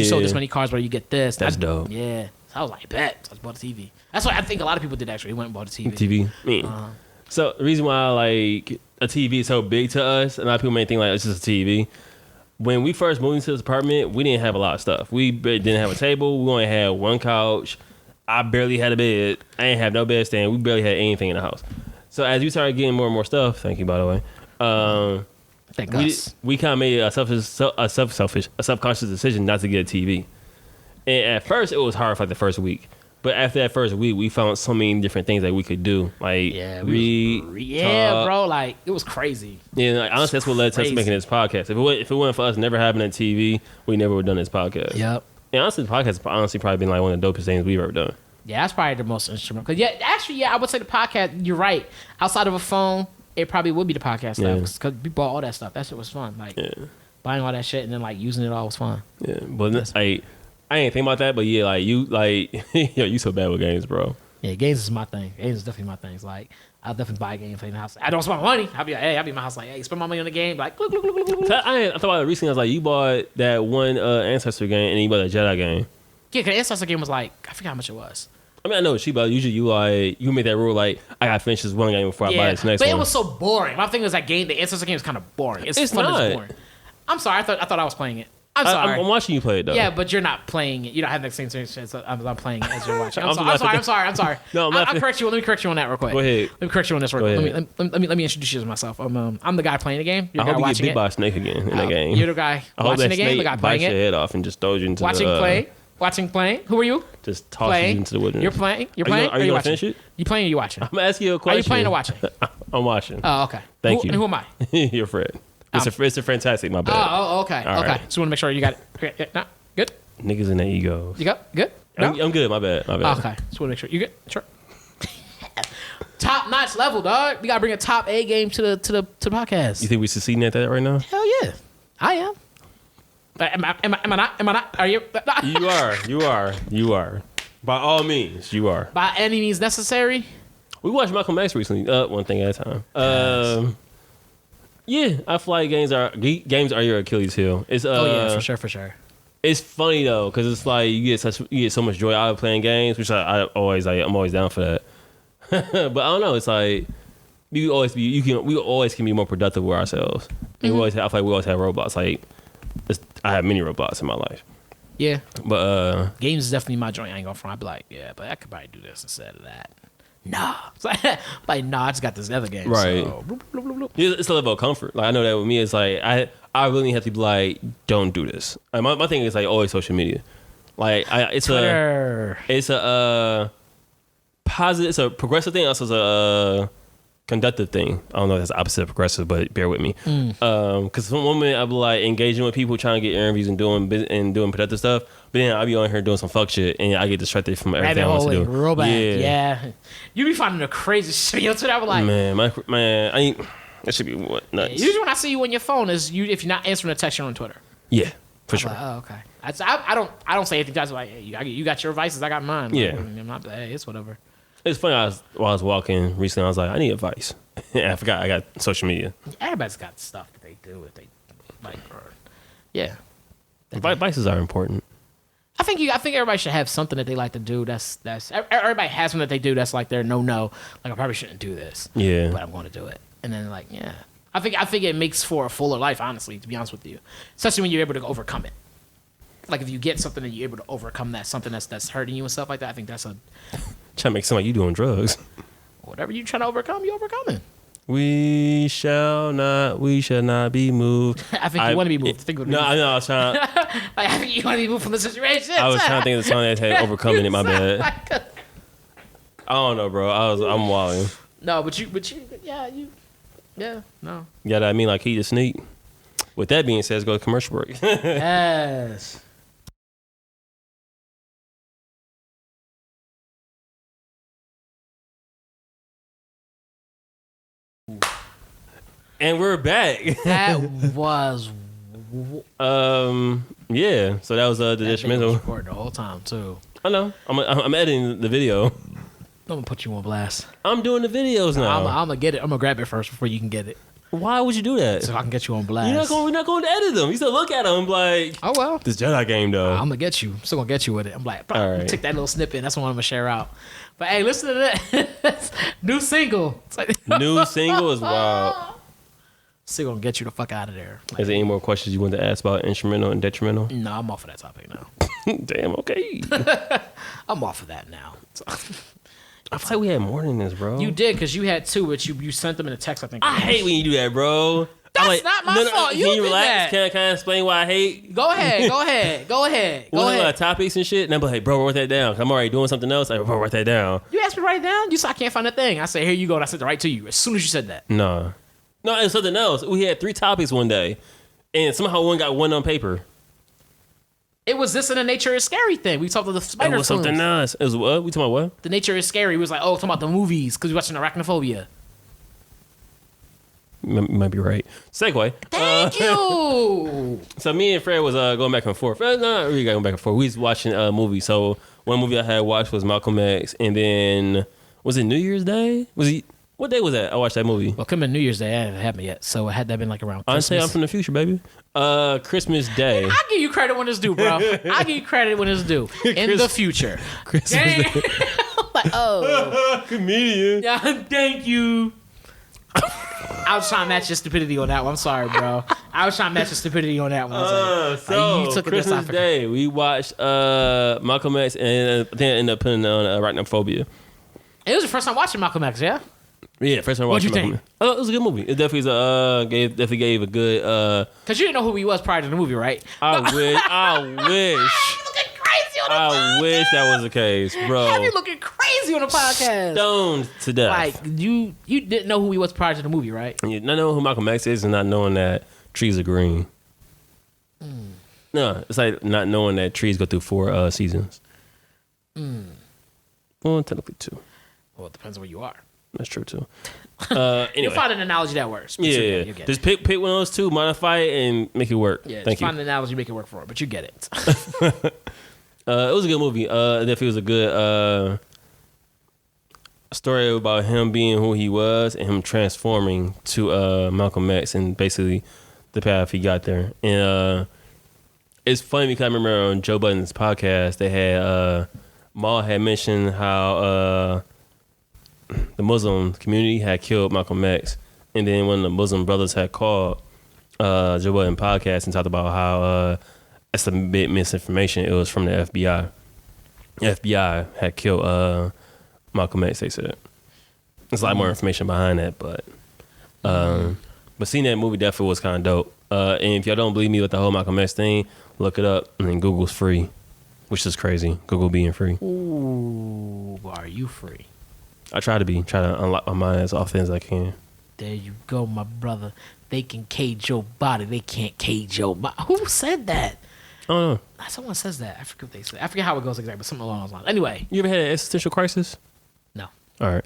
sold this many cars, but you get this. That's dope. Yeah. So I was like, bet. So I bought a TV. That's what I think a lot of people did actually. They went and bought a TV. So the reason why like a TV is so big to us, and a lot of people may think like it's just a TV. When we first moved into this apartment, we didn't have a lot of stuff. We didn't have a table. We only had one couch. I barely had a bed. I didn't have no bed stand. We barely had anything in the house. So as we started getting more and more stuff, thank you by the way. We kind of made a subconscious decision not to get a TV. And at first, it was hard for like the first week. But after that first week, we found so many different things that we could do. Like, read, talk. bro. Like, it was crazy. Yeah, like, honestly, that's what led to us making this podcast. If it wasn't for us never having a TV, we never would have done this podcast. Yep. And honestly, the podcast has honestly probably been like one of the dopest things we've ever done. Yeah, that's probably the most instrumental. Cause I would say the podcast. You're right. Outside of a phone, it probably would be the podcast stuff. Because we bought all that stuff. That shit was fun. Like buying all that shit and then like using it all was fun. Yeah, but I ain't think about that. But yeah, like you you so bad with games, bro. Yeah, games is my thing. Games is definitely my thing. It's like I'll definitely buy a game for the house. I don't spend my money. I'll be in my house like, hey, spend my money on the game. Like, look. I thought about it recently. I was like, you bought that one Ancestor game and you bought a Jedi game. Yeah, because the Ancestor game was like, I forgot how much it was. I mean, I know what she bought. Usually you make that rule like, I gotta finish this one game before I buy this next one. But it was so boring. My thing was that game, the Ancestor game is kind of boring. It's fun, not. It's boring. I'm sorry. I thought I was playing it. I'm sorry. I'm watching you play it though. Yeah, but you're not playing it. You don't have the same experience. I'm playing it as you're watching. I'm sorry. No, I'll correct you. Let me correct you on that real quick. Go ahead. Let me correct you on this real quick. Let me introduce you to myself. I'm the guy playing the game. You're the guy watching it. I hope you get bit by a snake again in the game. You're the guy watching the game. The guy playing it. Bites your head off and just throws you into Watching, playing. Who are you? Just tosses you into the wilderness. You're playing. Are you gonna finish it? You playing or you watching? I'm asking you a question. Are you playing or watching? I'm watching. Oh, okay. Thank you. And who am I? You're Fred. It's a fantastic. My bad. Oh, okay. All okay. right. Just want to make sure you got it. Okay, no, good. Niggas in their egos. You got good? No? I'm good. My bad. Okay. Just want to make sure you good. Sure. Top notch level, dog. We gotta bring a top A game to the podcast. You think we succeeding at that right now? Hell yeah, I am. Am I not? Are you? You are. By all means, you are. By any means necessary. We watched Malcolm X recently. One thing at a time. Yeah, I feel like games are your Achilles heel. It's for sure. It's funny though, because it's like you get so much joy out of playing games, which I'm always down for that. But I don't know. It's like we always can be more productive with ourselves. Mm-hmm. I feel like we always have roadblocks. Like I have many roadblocks in my life. Yeah, but games is definitely my joint. I ain't gonna front. I'd be like, yeah, but I could probably do this instead of that. Nah, I just got this other game. Right. So, bloop, bloop, bloop, bloop. It's a level of comfort. Like I know that with me, it's like I really have to be like, don't do this. Like, my thing is like always social media. Like it's Twitter. It's a positive. It's a progressive thing. Also, it's a conductive thing. I don't know if that's the opposite of progressive, but bear with me. Because one minute I'll be like engaging with people, trying to get interviews and doing productive stuff, but then I'll be on here doing some fuck shit, and I get distracted from everything I want to do. Real bad. Yeah. You be finding the crazy shit on Twitter. I was like, man, that should be what nuts. Yeah, usually when I see you on your phone is if you're not answering a text, you're on Twitter. Yeah, for sure. Like, oh, okay. I don't say anything. Just like, hey, you got your vices, I got mine. Like, yeah, I'm not. Hey, it's whatever. It's funny. While I was walking recently, I was like, I need advice. And I forgot I got social media. Everybody's got stuff that they do if they like. Yeah. Vices are important. I think everybody should have something that they like to do. That's everybody has something that they do that's like their no. Like I probably shouldn't do this. Yeah. But I'm going to do it. And then like yeah. I think it makes for a fuller life. Honestly, to be honest with you, especially when you're able to overcome it. Like if you get something and you're able to overcome that something that's hurting you and stuff like that. I think that's a. Trying to make it sound like you doing drugs. Whatever you trying to overcome, you overcoming. We shall not be moved. I think you want to be moved. I know. I was trying. I think you want to be moved from the situation. I was trying to think of the song that had overcoming it. My bad. I don't know, bro. I'm wilding. No, but you, no. Yeah, I mean, like he just sneak. With that being said, let's go to commercial break. Yes. And we're back. That was. Yeah. So that was the detrimental. Recording the whole time too. I know. I'm editing the video. I'm gonna put you on blast. I'm doing the videos now. I'm gonna get it. I'm gonna grab it first before you can get it. Why would you do that? So I can get you on blast. We're not going to edit them. You still look at them like, oh well, this Jedi game though. I'm gonna get you. I'm still gonna get you with it. I'm like, bro, right. Take that little snippet. That's the one I'm gonna share out. But hey, listen to that. New single. It's like, new single is wild. Still gonna get you the fuck out of there. Is there any more questions you want to ask about instrumental and detrimental? No, I'm off of that topic now. Damn. Okay. I'm off of that now. So. I feel like we had more than this, bro. You did because you had two, but you sent them in a text. I think. I hate when you do that, bro. That's not my fault. Can you you relax? relax? Can I explain why I hate? Go ahead. Topics and shit. And I'm like, bro, write that down. I'm already doing something else. Like, bro, write that down. You asked me to write it down. You said I can't find a thing. I said, here you go. And I said it right to you as soon as you said that. No, it was something else. We had 3 topics one day, and somehow one got one on paper. It was this and the nature is scary thing. We talked about the spider. It was something else. It was what? We talking about what? The nature is scary. We was like, oh, talking about the movies because we watching Arachnophobia. You might be right. Segue. Thank you. So me and Fred was going back and forth. Not really going back and forth. We was watching a movie. So one movie I had watched was Malcolm X, and then was it New Year's Day? What day was that? I watched that movie. Well, come in New Year's Day. It hadn't happened yet, so it had that been like around Christmas. Honestly, I'm from the future, baby. Christmas Day. I give you credit when it's due, bro. I give you credit when it's due. In the future. Christmas Day. Like, oh. Comedian. Yeah, thank you. I was trying to match your stupidity on that one. I'm sorry, bro. I was trying to match your stupidity on that one. I was like, you took Christmas Day, we watched Malcolm X, and I think I ended up putting on Arachnophobia. It was your first time watching Malcolm X, yeah? Yeah, first time watching Malcolm X. Oh, it was a good movie. It definitely gave a good. Because you didn't know who he was prior to the movie, right? I wish. I wish that was the case, bro. Have you looking crazy on the podcast? Stoned to death. Like, you didn't know who he was prior to the movie, right? Not knowing who Malcolm X is and not knowing that trees are green. No, it's like not knowing that trees go through 4 seasons. Well, technically 2. Well, it depends on where you are. That's true, too. Anyway. You'll find an analogy that works. Yeah. Just pick one of those 2, modify it, and make it work. Yeah, Thank you. Find an analogy, make it work for it, but you get it. It was a good movie. It definitely was a good story about him being who he was and him transforming to Malcolm X and basically the path he got there. And it's funny because I remember on Joe Budden's podcast, they had Maul had mentioned how the Muslim community had killed Malcolm X, and then one of the Muslim brothers had called Joe Budden podcast and talked about how that's a bit misinformation. It was from the FBI. The FBI had killed Malcolm X, they said. There's a lot more information behind that, but seeing that movie definitely was kind of dope. And if y'all don't believe me with the whole Malcolm X thing, look it up. And then Google's free, which is crazy. Google being free. Ooh, are you free? I try to unlock my mind as often as I can. There you go, my brother. They can cage your body. They can't cage your mind. Who said that? I don't know. Someone says that. I forget what they say. I forget how it goes exactly, but something along those lines. Anyway. You ever had an existential crisis? No. All right.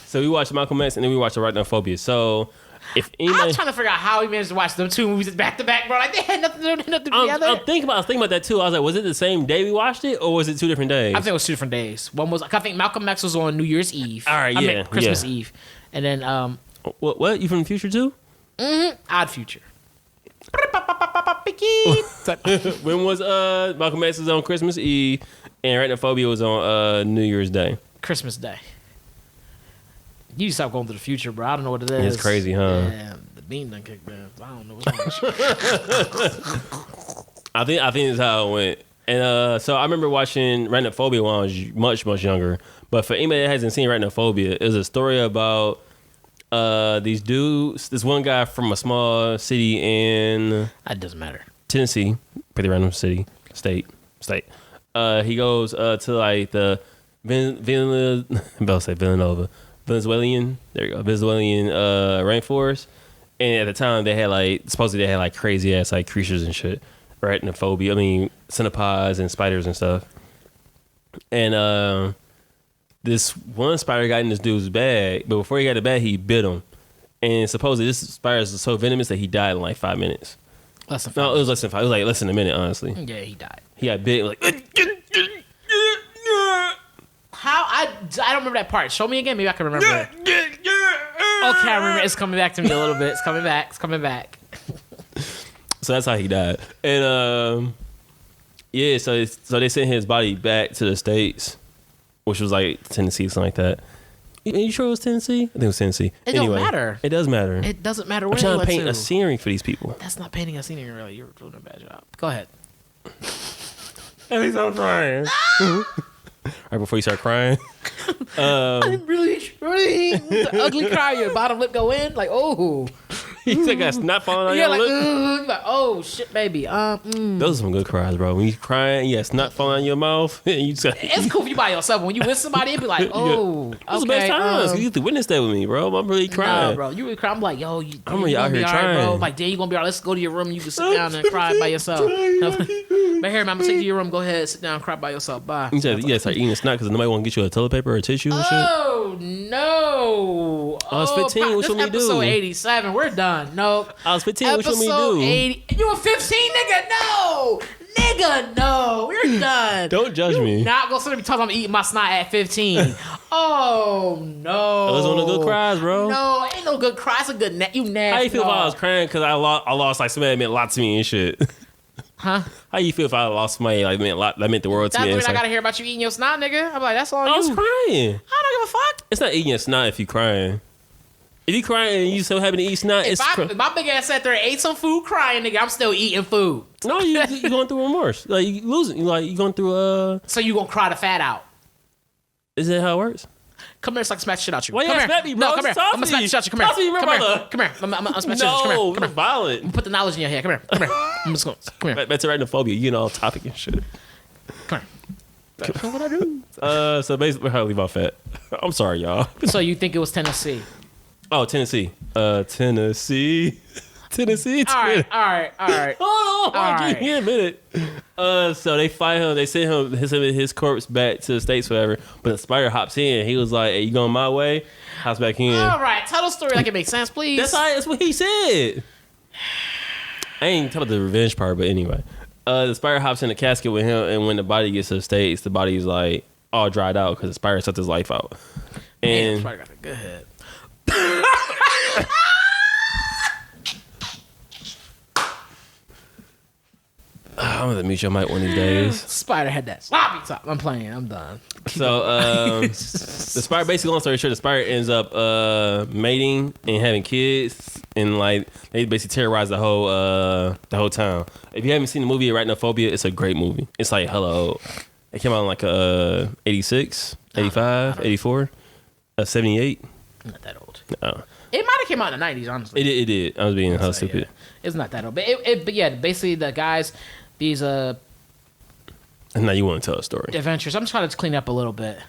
So we watched Malcolm X and then we watched Arachnophobia. So if anybody... I'm trying to figure out how he managed to watch them 2 movies back to back, bro. Like, they had nothing to do together. I was thinking about that too. I was like, was it the same day we watched it or was it 2 different days? I think it was 2 different days. One was, I think Malcolm X was on New Year's Eve. All right, Christmas Eve. And then... What? You from the future too? Mm-hmm. Odd Future. When was Malcolm X was on Christmas Eve and Arachnophobia was on New Year's Day? Christmas Day. You stop going to the future, bro. I don't know what it is. It's crazy, huh? Yeah, the bean done kicked in. I don't know what's wrong with you. I think that's how it went. And so I remember watching Arachnophobia when I was much, much younger. But for anybody that hasn't seen Arachnophobia, it's a story about these dudes. This one guy from a small city in... It doesn't matter. Tennessee. Pretty random city. State. He goes to like the Villanova. Venezuelan rainforest. And at the time they had supposedly they had crazy ass creatures and shit. Arachnophobia. I mean, centipodes and spiders and stuff. And this one spider got in this dude's bag, but before he got the bag, he bit him. And supposedly this spider is so venomous that he died in 5 minutes. Less than 5. No, it was less than 5. It was less than a minute, honestly. Yeah, he died. He got bit How? I don't remember that part. Show me again. Maybe I can remember it. Okay, I remember. It's coming back to me a little bit. It's coming back. So that's how he died. And yeah, so they sent his body back to the States, which was Tennessee, something like that. You sure it was Tennessee? I think it was Tennessee. It don't matter. It does matter. It doesn't matter where I'm trying to paint a scenery for these people. That's not painting a scenery, really. You're doing a bad job. Go ahead. At least I'm trying. Right before you start crying. I'm really trying. The ugly cry, your bottom lip go in, like, oh. You think that's not falling on your like, lip? you're like, oh shit, baby. Those are some good cries, bro. When you crying, yeah, it's not falling on your mouth. And you just, it's cool if you by yourself. When you with somebody, it'd be like, oh, okay. Those are the best times. You have to witness that with me, bro. I'm really crying. Nah, bro. You would cry. I'm like, yo, I'm really out here trying. Right, bro. Like, then you gonna be all right. Let's go to your room. You can sit down and cry by yourself. But here, man, I'm gonna take you to your room. Go ahead, sit down, cry by yourself. Bye. You said, start eating a snack because nobody want to get you a toilet paper or a tissue and shit. Oh no! I was 15. What you want me to do? Episode 87. We're done. Nope. I was 15. What you want me to do? 80. You were 15, nigga? No, nigga, no. We're done. Don't judge me. Not gonna sit there and tell me I'm eating my snot at 15. Oh no! Those one of the good cries, bro. No, ain't no good cries. It's a good you nasty. How you feel if I was crying because I lost like somebody that meant a lot to me and shit? Huh? How you feel if I lost somebody like meant a lot, that meant the world to me? That's when I gotta hear about you eating your snot, nigga. I'm like, that's all you. I was crying. I don't give a fuck. It's not eating your snot if you crying. If you crying and you so happy to eat snot, if my big ass sat there and ate some food crying, nigga, I'm still eating food. No, you going through remorse. Like you losing. Like you going through So you gonna cry the fat out? Is that how it works? Come here so I can smack shit out you. Why you come smack me, bro? No, come here. I'm gonna smack shit out you. Come here. Talk to me, come brother. here. Come here. I'm gonna smack shit out you. No, Come here. violent. Put the knowledge in your head. Come here. Come here. I'm just gonna come here. That's arachnophobia. You know, topic and shit. Come here. What I do? So basically, how to leave off at. I'm sorry, y'all. So you think it was Tennessee? Oh, Tennessee. Tennessee. All right. Hold on, All give me a minute. So they find him. They send his corpse back to the States, whatever. But the spider hops in. He was like, "Hey, you going my way?" Hops back in. All right, tell the story like it makes sense, please. That's what he said. I ain't talking about the revenge part, but anyway, the spider hops in the casket with him, and when the body gets to the States, the body's like all dried out because the spider sucked his life out. And the spider got a good head. I'm gonna mute your mic one of these days. Spider had that sloppy top. I'm playing. I'm done. So the spider, basically, long story short, the spider ends up mating and having kids, and like they basically terrorize the whole town. If you haven't seen the movie Arachnophobia, it's a great movie. It's like hella old. It came out in like 86, 85, 84, 78. Not that old. No. It might have came out in the 90s, honestly. It did. I was being hella stupid. Yeah. It's not that old. But yeah, basically the guys, these And now you want to tell a story. adventures. I'm trying to clean up a little bit.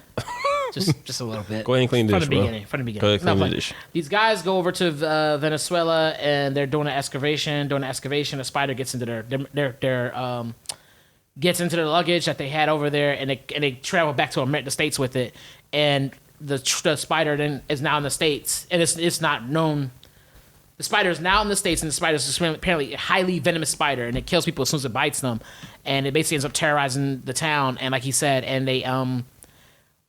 just a little bit. Go ahead and clean the dish, bro. From the beginning. Go ahead and clean the dish. These guys go over to Venezuela and they're doing an excavation. During the excavation, a spider gets into their gets into the luggage that they had over there, and they travel back to the States with it. And the spider then is now in the States, and it's not known. The spider is now in the States, and the spider is apparently a highly venomous spider, and it kills people as soon as it bites them. And it basically ends up terrorizing the town. And like he said, and they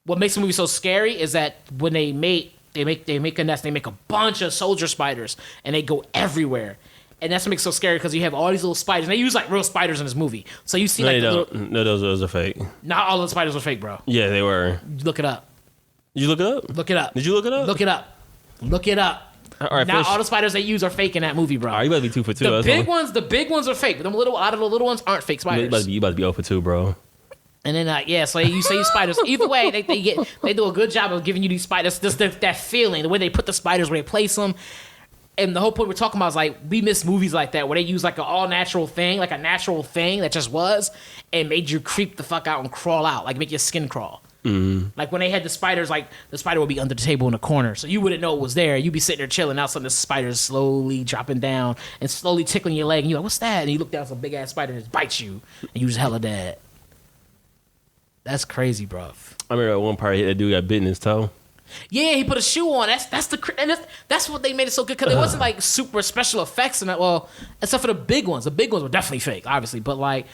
what makes the movie so scary is that when they mate, they make a nest. They make a bunch of soldier spiders, and they go everywhere. And that's what makes it so scary because you have all these little spiders. And they use like real spiders in this movie, so you see No, like they don't. No, those are fake. Not all the spiders were fake, bro. Yeah, they were. Look it up. Did you look it up? Look it up. Did you look it up? Look it up. Look it up. All right, now all the spiders they use are fake in that movie, bro. All right, you about to be 2 for 2. The big ones are fake. But a lot of the little ones aren't fake spiders. You about to be 0 for 2, bro. And then so you say spiders. Either way, they do a good job of giving you these spiders. Just that feeling, the way they put the spiders, where they place them. And the whole point we're talking about is like we miss movies like that where they use like an all natural thing, like a natural thing that just was, and made you creep the fuck out and crawl out, like make your skin crawl. Mm-hmm. Like when they had the spiders, like the spider would be under the table in the corner, so you wouldn't know it was there. You'd be sitting there chilling, now suddenly the spider's slowly dropping down and slowly tickling your leg, and you're like, "What's that?" And you look down, some big ass spider just bites you, and you just hella dead. That's crazy, bro. I remember at one part that dude got bit in his toe. Yeah, he put a shoe on. That's what they made it so good because it wasn't like super special effects in it. Well, except for the big ones. The big ones were definitely fake, obviously, but like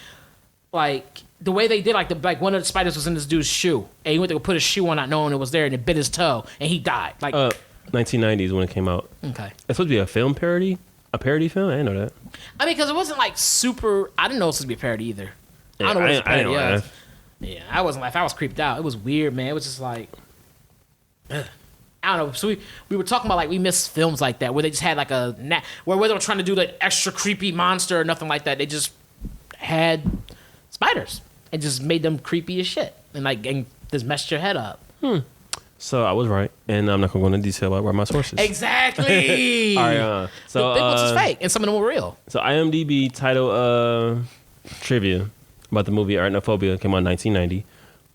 the way they did, like one of the spiders was in this dude's shoe, and he went to go put his shoe on, not knowing it was there, and it bit his toe, and he died. Like 1990s when it came out. Okay, it's supposed to be a film parody, a parody film. I didn't know that. I mean, because it wasn't like super. I didn't know it was supposed to be a parody either. Yeah, I don't know what it was a parody of. Yeah, I wasn't laughing. I was creeped out. It was weird, man. It was just like, I don't know. So we were talking about like we miss films like that where they just had like where they were trying to do like extra creepy monster or nothing like that. They just had spiders and just made them creepy as shit and just messed your head up. So I was right, and I'm not going to go into detail about my sources. Exactly. All right. So the big ones is fake, and some of them were real. So IMDb title trivia about the movie Arachnophobia came out in 1990.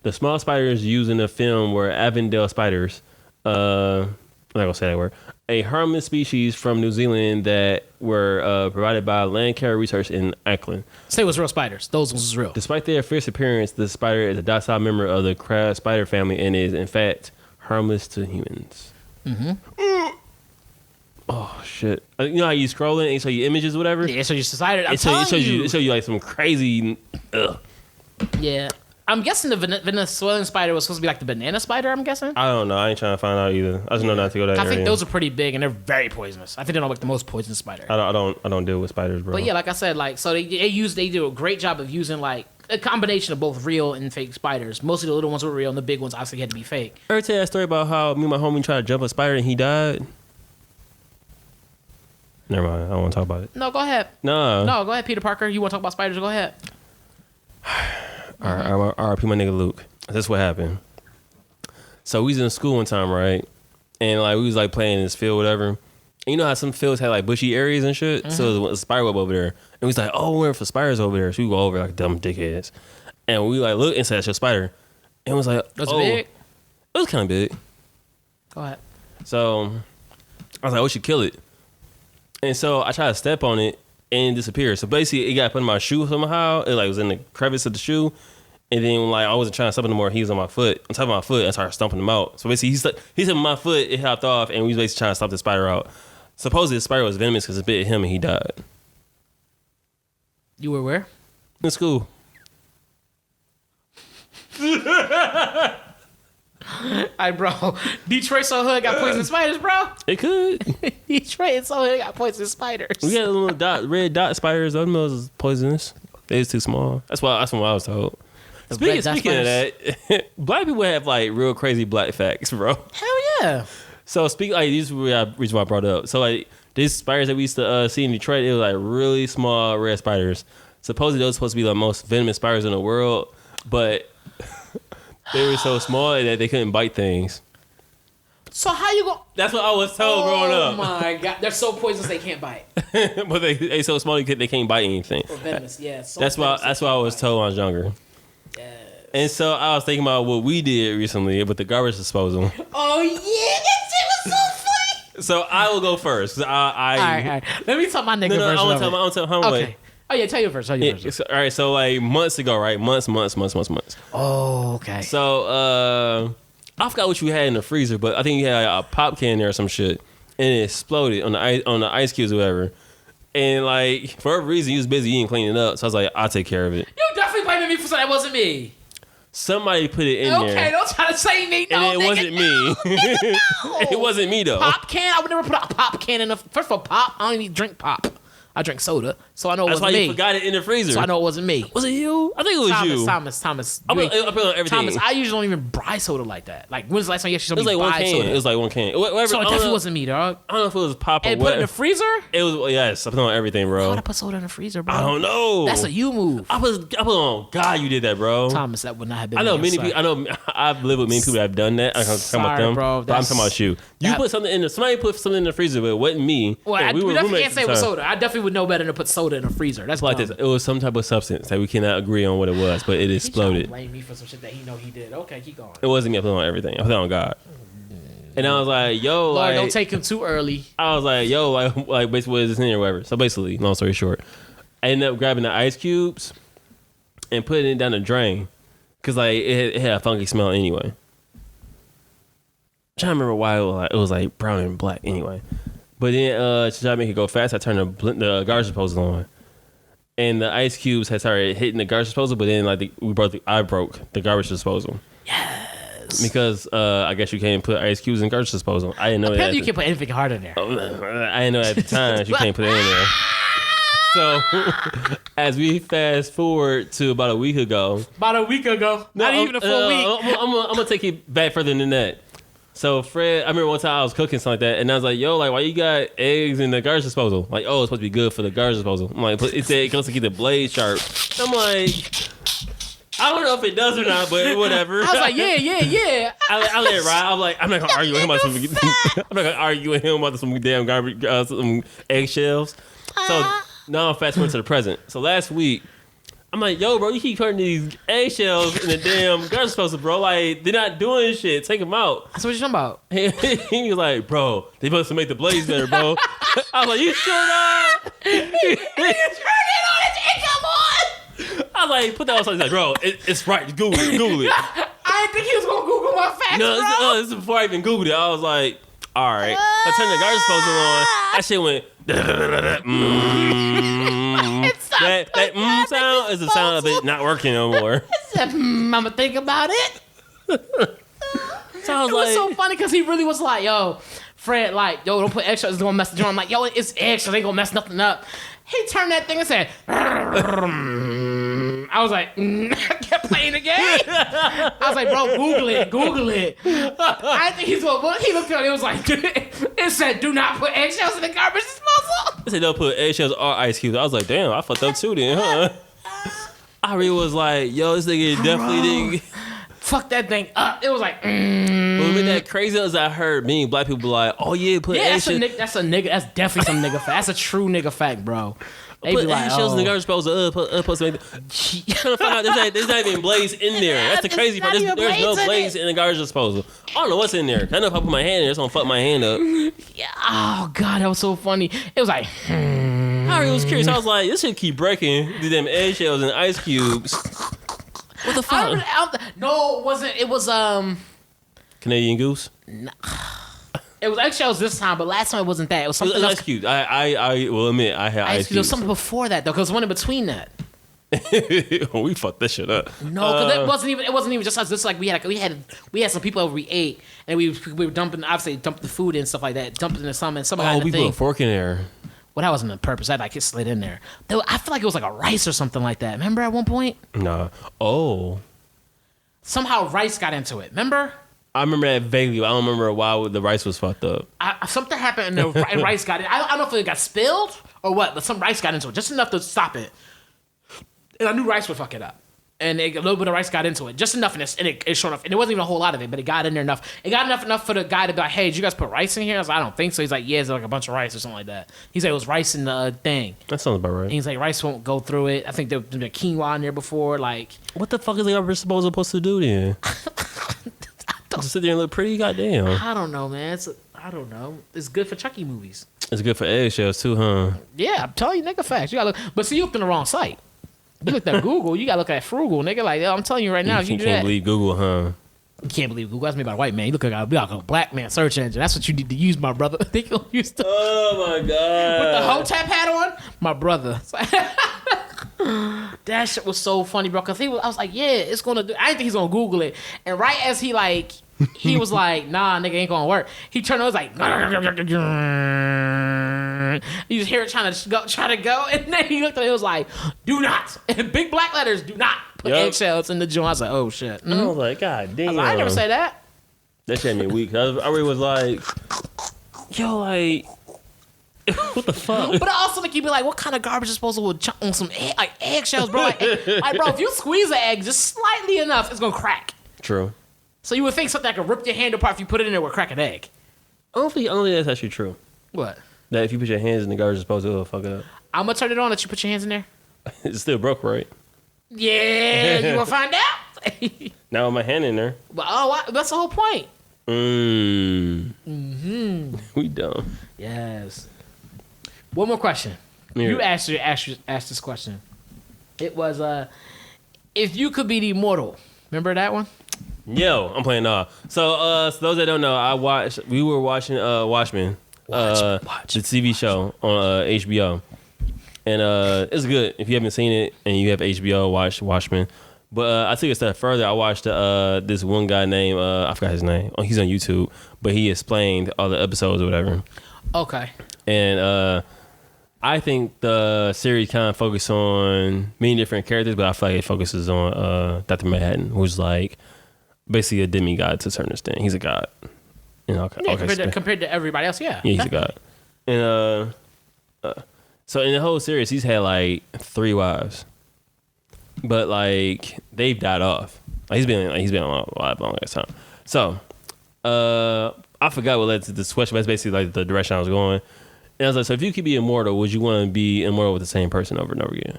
The small spiders used in the film were Avondale spiders. I'm not gonna say that word. A harmless species from New Zealand that were provided by Landcare Research in Auckland. Say it was real spiders. Those ones was real. Despite their fierce appearance, the spider is a docile member of the crab spider family and is, in fact, harmless to humans. Mm-hmm. Oh shit! You know how you scroll in and show you images, or whatever. Yeah, so you decided. It shows you like some crazy. Yeah. I'm guessing the Venezuelan spider was supposed to be like the banana spider, I'm guessing. I don't know. I ain't trying to find out either. I just know not to go that area. I think those are pretty big and they're very poisonous. I think they're like the most poisonous spider. I don't deal with spiders, bro. But yeah, like I said, like so they do a great job of using like a combination of both real and fake spiders. Most of the little ones were real and the big ones obviously had to be fake. Ever tell you that story about how me and my homie tried to jump a spider and he died? Never mind. I don't want to talk about it. No, go ahead. No, go ahead, Peter Parker. You want to talk about spiders? Go ahead. R.I.P. my nigga Luke. That's what happened. So we was in school one time, right? And like we was like playing in this field, whatever. And you know how some fields had like bushy areas and shit? Mm-hmm. So there was a spider web over there. And we was like, oh, we're for spiders over there. So we go over like dumb dickheads. And we like look inside your spider. And it was like, was it big? It was kind of big. Go ahead. So I was like, we should kill it. And so I tried to step on it and it disappeared. So basically it got put in my shoe somehow. It like was in the crevice of the shoe. And then like I wasn't trying to step anymore, he was on my foot. On top of my foot, I started stomping him out. So basically he's on my foot, it hopped off, and we was basically trying to stop the spider out. Supposedly the spider was venomous because it bit him and he died. You were where? In school. Bro, Detroit so hood got poisonous spiders, bro. It could. Detroit so hood got poisonous spiders. We had little red dot spiders. Those was poisonous. They was too small. That's what I was told. Speaking of that, black people have like real crazy black facts, bro. Hell yeah. So these is the reason why I brought it up. So like these spiders that we used to see in Detroit, it was like really small red spiders. Supposedly those were supposed to be the most venomous spiders in the world, but they were so small that they couldn't bite things. So how you go? That's what I was told growing up. Oh my god, they're so poisonous they can't bite. But they so small they can't bite anything. Or venomous, yeah. So that's why I was told when I was younger. Yes. And so I was thinking about what we did recently with the garbage disposal. Oh yeah, that shit was so funny. So I will go first. All right. Let me tell my nigga first. I want to tell him. Okay. Oh yeah, tell you first. All right. So like months ago, right? Months. Oh, okay. So I forgot what you had in the freezer, but I think you had like, a pop can there or some shit, and it exploded on the ice cubes or whatever. And like for a reason, you was busy, you didn't clean it up. So I was like, I'll take care of it. You definitely blaming me for something that wasn't me. Somebody put it in there. Okay, don't try to say me. No, and it wasn't me. No. It wasn't me though. Pop can? I would never put a pop can in the. First of all, pop. I don't even drink pop. I drink soda, so I know it wasn't me. That's why you forgot it in the freezer. So I know it wasn't me. Was it you? I think it was you. Thomas. I put on everything. Thomas, I usually don't even buy soda like that. Like, when's the last time you actually saw me buy soda? It was like one can. Whatever, so it definitely wasn't me, dog. I don't know if it was pop or and what. Put it in the freezer? It was, yes. I put on everything, bro. Why would I put soda in the freezer, bro? I don't know. That's a you move. I put on. God, you did that, bro. Thomas, that would not have been. I know many people. I know I've lived with many people that have done that. I'm talking about them, bro. But I'm talking about you. Put something in. Somebody put something in the freezer, but it wasn't me. Well, we definitely can't say it was soda. I definitely would know better than to put soda in a freezer. That's like this. It was some type of substance that we cannot agree on what it was, but it exploded. Blame me for some shit that he know he did. Okay, keep going. It wasn't me. I put on everything. I put on God. And I was like, yo, Lord, like, don't take him too early. I was like, yo, like basically what is this in here or whatever. So basically, long story short, I ended up grabbing the ice cubes and putting it down the drain. Cause like it had a funky smell anyway. I'm trying to remember why it was like brown and black anyway. But then to try to make it go fast, I turned the garbage disposal on. And the ice cubes had started hitting the garbage disposal, but then like I broke the garbage disposal. Yes. Because I guess you can't put ice cubes in garbage disposal. I didn't know that. You can't put anything hard in there. I didn't know at the time you can't put it in there. So as we fast forward to about a week ago. Not even a full week. I'm gonna take you back further than that. So Fred, I remember one time I was cooking something like that, and I was like, "Yo, like, why you got eggs in the garbage disposal?" Like, "Oh, it's supposed to be good for the garbage disposal." I'm like, "It said it goes to keep the blade sharp." I'm like, I don't know if it does or not, but whatever. I was like, yeah. I let it ride. I'm like, I'm not gonna argue with him about some. I'm not gonna argue with him about some damn garbage, some eggshells. So now I'm fast forward to the present. So last week, I'm like, yo, bro, you keep putting these eggshells in the damn garbage disposal, bro. Like, they're not doing shit. Take them out. That's what you're talking about. He was like, bro, they supposed to make the blades better, bro. I was like, you sure not? You turn it on, it come on. I was like, put that on something. He's like, bro, it's right. Google it. I didn't think he was gonna Google my facts, bro. This is before I even Googled it. I was like, all right. I turned the garbage disposal on. That shit went. That sound is the sound of it not working no more. I said, I'm gonna think about it. So I was It was so funny because he really was like, yo, Fred, like, yo, don't put extras, it's gonna mess the joint. I'm like, yo, it's extra, they ain't gonna mess nothing up. He turned that thing and said, I was like, I kept playing the game. I was like, bro, Google it. I think he's gonna look. He looked at it, it was like, it said, do not put eggshells in the garbage disposal. It said don't put eggshells or ice cubes. I was like, damn, I fucked up too then, huh? I really was like, yo, this nigga definitely didn't. Fuck that thing up. It was like, What made that crazy as I heard many black people like, oh yeah, put eggshells. That's a nigga. That's definitely some nigga fact. That's a true nigga fact, bro. They put be like, eggshells in the garbage disposal. Supposed to make find out there's not even blades in there. That's the crazy part. There's no blades in the garbage disposal. I don't know what's in there. I know if I put my hand in there, it's gonna fuck my hand up. Yeah. Oh god, that was so funny. It was like, I was curious. I was like, this should keep breaking these damn eggshells and ice cubes. What the fuck? No, it wasn't. It was Canadian Goose. No. It was eggshells this time, but last time it wasn't that. It was something ice cubes. I will admit I had ice cubes. There was something before that though, because one in between that. We fucked that shit up. No, because it wasn't even just us. This like we had some people over, we ate, and we were dumping the food and stuff like that, dumping into some, and somebody. Oh, we put a fork in there. Well, that wasn't the purpose. That like it slid in there. I feel like it was like a rice or something like that. Remember at one point? No. Oh. Somehow rice got into it. Remember? I remember that vaguely. But I don't remember why the rice was fucked up. Something happened and the rice got in. I don't know if it got spilled or what, but some rice got into it just enough to stop it. And I knew rice would fuck it up. And a little bit of rice got into it, just enough, and it showed up. And it wasn't even a whole lot of it, but it got in there enough. It got enough for the guy to be like, "Hey, did you guys put rice in here?" I was like, "I don't think so." He's like, "Yeah, it's like a bunch of rice or something like that." He said it was rice in the thing. That sounds about right. And he's like, "Rice won't go through it." I think there was quinoa in there before. Like, what the fuck is the garbage disposal supposed to do then? Just sit there and look pretty, goddamn. I don't know, man. I don't know. It's good for Chucky movies. It's good for eggshells too, huh? Yeah, I'm telling you, nigga, facts. You gotta look, but see, you looked in the wrong site. You looked at Google. You gotta look at Frugal, nigga. Like, I'm telling you right now, you can't believe Google, huh? You can't believe Google. That's made by a white man. You look like a black man search engine. That's what you need to use, my brother. They gonna use the. Oh my god. With the Hotep hat on, my brother. That shit was so funny, bro. Cause I was like, yeah, it's gonna do. I didn't think he's gonna Google it. And right as he was like, nah, nigga, ain't gonna work. He turned on, was like, you just hear it trying to go, and then he looked at it, was like, do not, in big black letters, do not put eggshells in the joint. I was like, oh shit. I was like, god damn. I never say that. That shit made me weak. I really was like, yo, like, what the fuck? But also, like, you'd be like, what kind of garbage disposal would chunk on some eggshells, bro? Like, bro, if you squeeze an egg just slightly enough, it's gonna crack. True. So you would think something that could rip your hand apart if you put it in there would crack an egg. I don't think that's actually true. What? That if you put your hands in the garbage disposal, it'll fuck it up. I'm gonna turn it on. Let you put your hands in there. It's still broke, right? Yeah, you will find out. Now with my hand in there. Well, that's the whole point. We dumb. Yes. One more question. Yeah. You asked this question. It was if you could be the immortal. Remember that one? Yo, I'm playing So those that don't know, we were watching Watchmen. The TV show on HBO. And it's good. If you haven't seen it and you have HBO, watch Watchmen. But I took it a step further. I watched this one guy named, I forgot his name. Oh, he's on YouTube. But he explained all the episodes or whatever. Okay. And I think the series kind of focuses on many different characters, but I feel like it focuses on Dr. Manhattan, who's like basically a demigod to a certain extent. He's a god. You know, compared to everybody else, yeah. Yeah, he's a god. And so in the whole series, he's had like 3 wives. but like they've died off. Like, he's been alive a long time. So, I forgot what led to this question, but that's basically like the direction I was going. And I was like, so if you could be immortal, would you want to be immortal with the same person over and over again?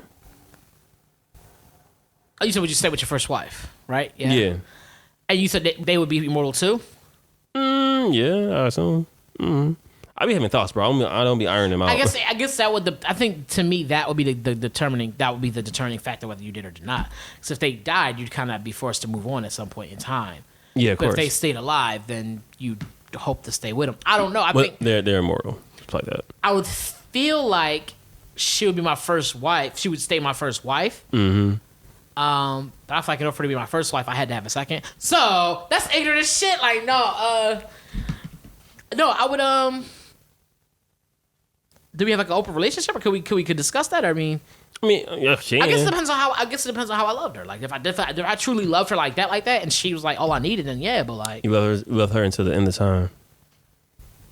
Oh, you said would you stay with your first wife, right? Yeah. And you said they would be immortal too? Yeah, I assume. I be having thoughts, bro. I don't be ironing them out. I guess that would. I think to me that would be the determining factor whether you did or did not. Because if they died, you'd kind of be forced to move on at some point in time. Yeah, of course. But if they stayed alive, then you'd hope to stay with them. I don't know. I think they're immortal. Just like that. I would feel like she would be my first wife. She would stay my first wife. Mm-hmm. But I feel like in order for her to be my first wife, I had to have a second. So that's ignorant as shit. Like no, I would Do we have like an open relationship, or could we discuss that? Or, yeah, I guess it depends on how. I guess it depends on how I loved her. Like if I truly loved her like that, and she was like all I needed, then yeah. But like you love her until the end of time,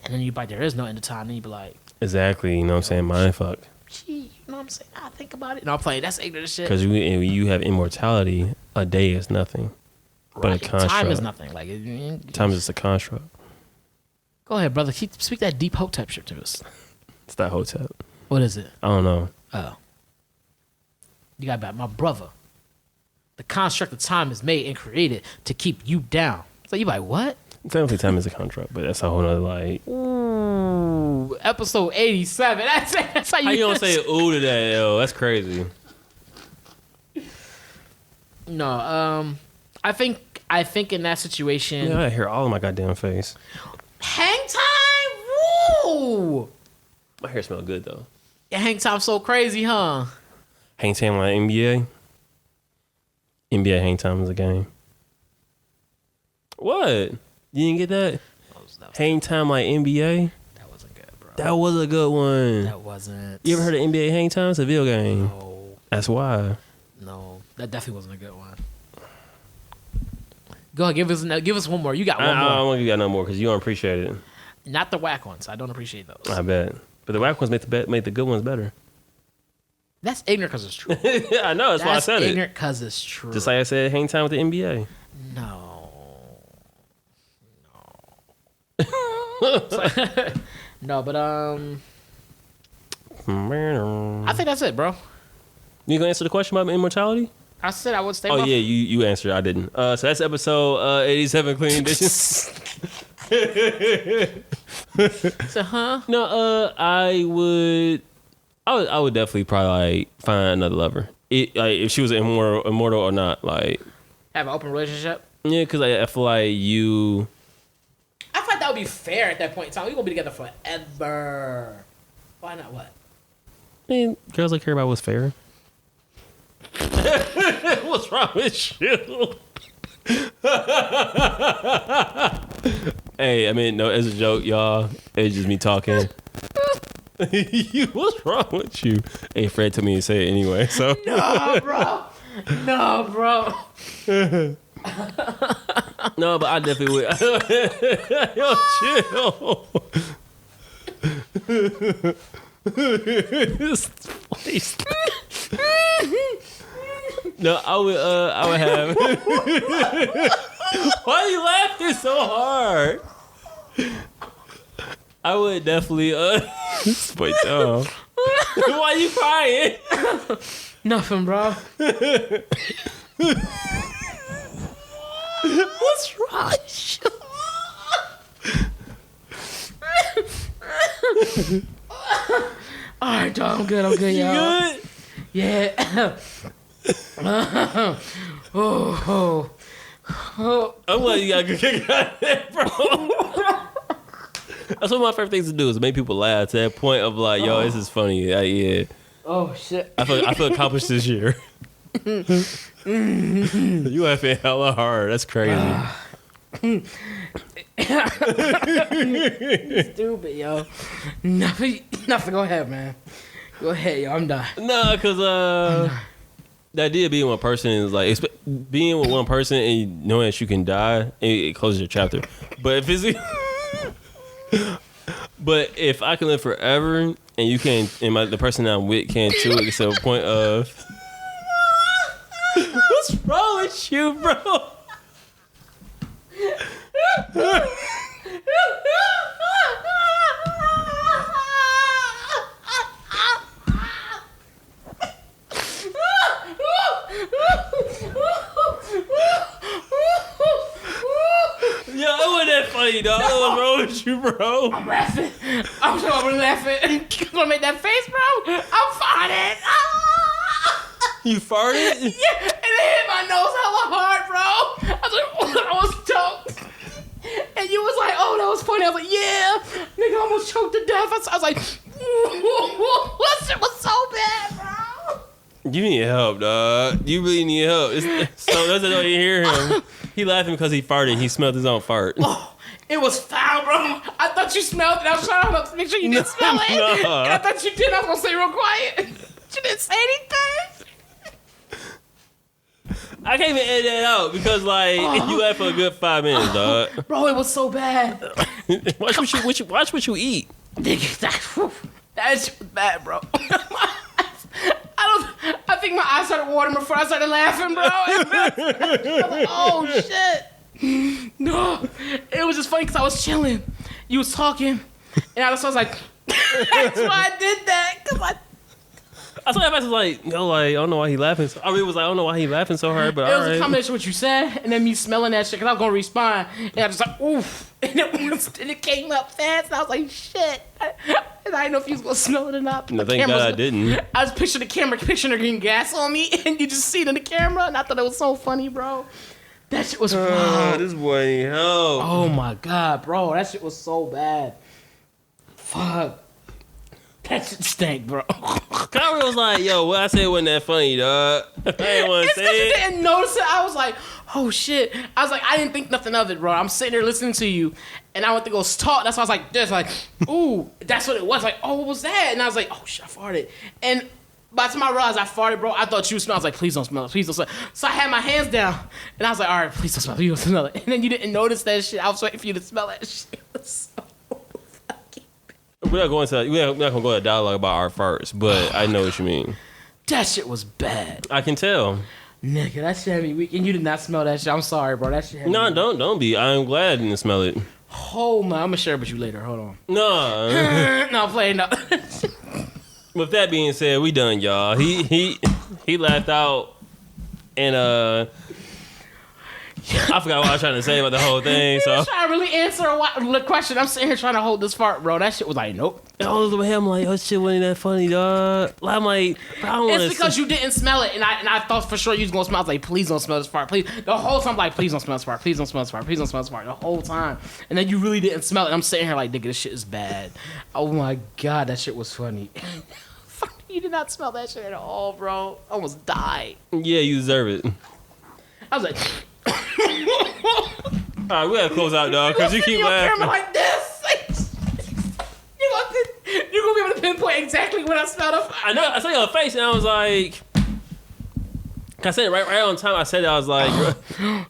and then you be like, there is no end of time. Then you be like, exactly. You know what I'm saying? Mind fuck. Gee, you know what I'm saying? I think about it. No, I'm playing. That's ignorant as shit. Because when you have immortality, a day is nothing, but a construct. Time is nothing. Like time is just a construct. Go ahead, brother. Speak that deep hotep shit to us. It's that hotep. What is it? I don't know. Oh. You got about my brother. The construct of time is made and created to keep you down. So you like, what? Technically, time is a construct, but that's a whole nother like. Ooh, episode 87. That's how you don't say ooh to that, yo? That's crazy. No, I think in that situation. Yeah, I hear all of my goddamn face. Hang time, woo! My hair smells good though. Yeah, hang time so crazy, huh? Hang time like NBA. NBA hang time is a game. What? You didn't get that? Hang time like NBA? That wasn't good, bro. That was a good one. That wasn't. You ever heard of NBA hang time? It's a video game. No. That's why. No, that definitely wasn't a good one. Go ahead, give us one more. You got one more. I don't want you got no more because you don't appreciate it. Not the whack ones. I don't appreciate those. I bet. But the whack ones make the good ones better. That's ignorant because it's true. I know. That's why I said it. That's ignorant because it's true. Just like I said, hang time with the NBA. No. No, but I think that's it, bro. You gonna answer the question about immortality? I said I would stay. Oh yeah, you answered. I didn't. So that's episode 87, Clean Edition. So No, I would definitely probably like find another lover. If she was immortal or not, like have an open relationship. Yeah, because I feel like you. I feel like that would be fair at that point in time. We're gonna be together forever. Why not? What? I mean, girls that care about what's fair. What's wrong with you? Hey, I mean, no, as a joke, y'all. It's just me talking. What's wrong with you? Hey, Fred told me to say it anyway, so. No, bro. No, bro. No, but I definitely would. Yo, chill. No, I would have. Why are you laughing so hard? I would definitely wait, why are you crying? Nothing, bro. What's wrong? All right, dog. I'm good, y'all. You good? Yeah. Oh. I'm glad you got a good kick out of that, bro. That's one of my favorite things to do is make people laugh to that point of like, yo, this is funny. Yeah. Oh shit. I feel accomplished this year. You laughing hella hard. That's crazy. Stupid, yo. Nothing. Go ahead, man. Go ahead, yo. I'm done. No, because the idea of being one person is like being with one person and knowing that you can die, it closes your chapter. But if it's but if I can live forever and you can't, and the person I'm with can't too, it's a point of. What's wrong with you, bro? Yo, it wasn't that funny, dog. What's wrong with you, bro? I'm laughing. I'm sure I'm laughing. You gonna make that face, bro? I'm farting. You farted? Yeah, and it hit my nose hella hard, bro. I was like, I was choked. And you was like, oh, that was funny. I was like, yeah. Nigga almost choked to death. I was like, that shit was so bad, bro. You need help, dog. You really need help. So that's why you hear him. He laughing because he farted. He smelled his own fart. Oh, it was foul, bro. I thought you smelled it. I was trying to make sure you didn't smell it. No. And I thought you did. I was going to say real quiet. But you didn't say anything. I can't even edit that out because, like, you laughed for a good 5 minutes, dog. Bro, it was so bad. Watch what you eat. Nigga, that shit was bad, bro. I think my eyes started watering before I started laughing, bro. I was like, oh, shit. No. It was just funny because I was chilling. You was talking. And I was like, that's why I did that. Because I saw that was like, yo, like, I don't know why he laughing. I really was like, I don't know why he laughing so hard, but it was a combination of what you said and then me smelling that shit because I was going to respond. And I was like, oof. And it came up fast. And I was like, shit. And I didn't know if you was going to smell it or not. No, thank God I didn't. I was picturing the camera, picturing her getting gas on me. And you just see it in the camera. And I thought it was so funny, bro. That shit was wild. This boy ain't help. Oh, my God, bro. That shit was so bad. Fuck. That shit stank, bro. Kyrie was like, yo, what I said wasn't that funny, dog. I didn't want to say it. You didn't notice it. I was like, oh, shit. I was like, I didn't think nothing of it, bro. I'm sitting there listening to you, and I went to go talk. That's why I was like, this, like, ooh, that's what it was. Like, oh, what was that? And I was like, oh, shit, I farted. And by the time I realized I farted, bro, I thought you smelled. I was like, please don't smell it. Please don't smell it. So I had my hands down, and I was like, all right, please don't smell it. Please don't smell it. And then you didn't notice that shit. I was waiting for you to smell that shit. It was so we're not going to go to dialogue about our farts, but I know what you mean. That shit was bad. I can tell. Nigga, that shit had me weak. And you did not smell that shit. I'm sorry, bro. That shit had me weak. Don't be. I'm glad I didn't smell it. Oh, man. I'm going to share it with you later. Hold on. No. No, I'm playing. No. With that being said, we done, y'all. He laughed out and I forgot what I was trying to say about the whole thing. So I was trying to really answer the question. I'm sitting here trying to hold this fart, bro. That shit was like, nope. all the way, I'm like, oh shit, wasn't that funny, dog? I'm like, I don't want to. It's because you didn't smell it, and I thought for sure you was gonna smell. I was like, please don't smell this fart, please. The whole time, I'm like, please don't smell this fart, please don't smell this fart, please don't smell this fart. The whole time, and then you really didn't smell it. And I'm sitting here like, nigga, this shit is bad. Oh my god, that shit was funny. You did not smell that shit at all, bro. I almost died. Yeah, you deserve it. I was like. All right, we gotta close out, dog, because you keep laughing. Camera like this. You're gonna be able to pinpoint exactly when I smelled it. I know. I saw your face, and I was like, I said it right on time. I said it. I was like,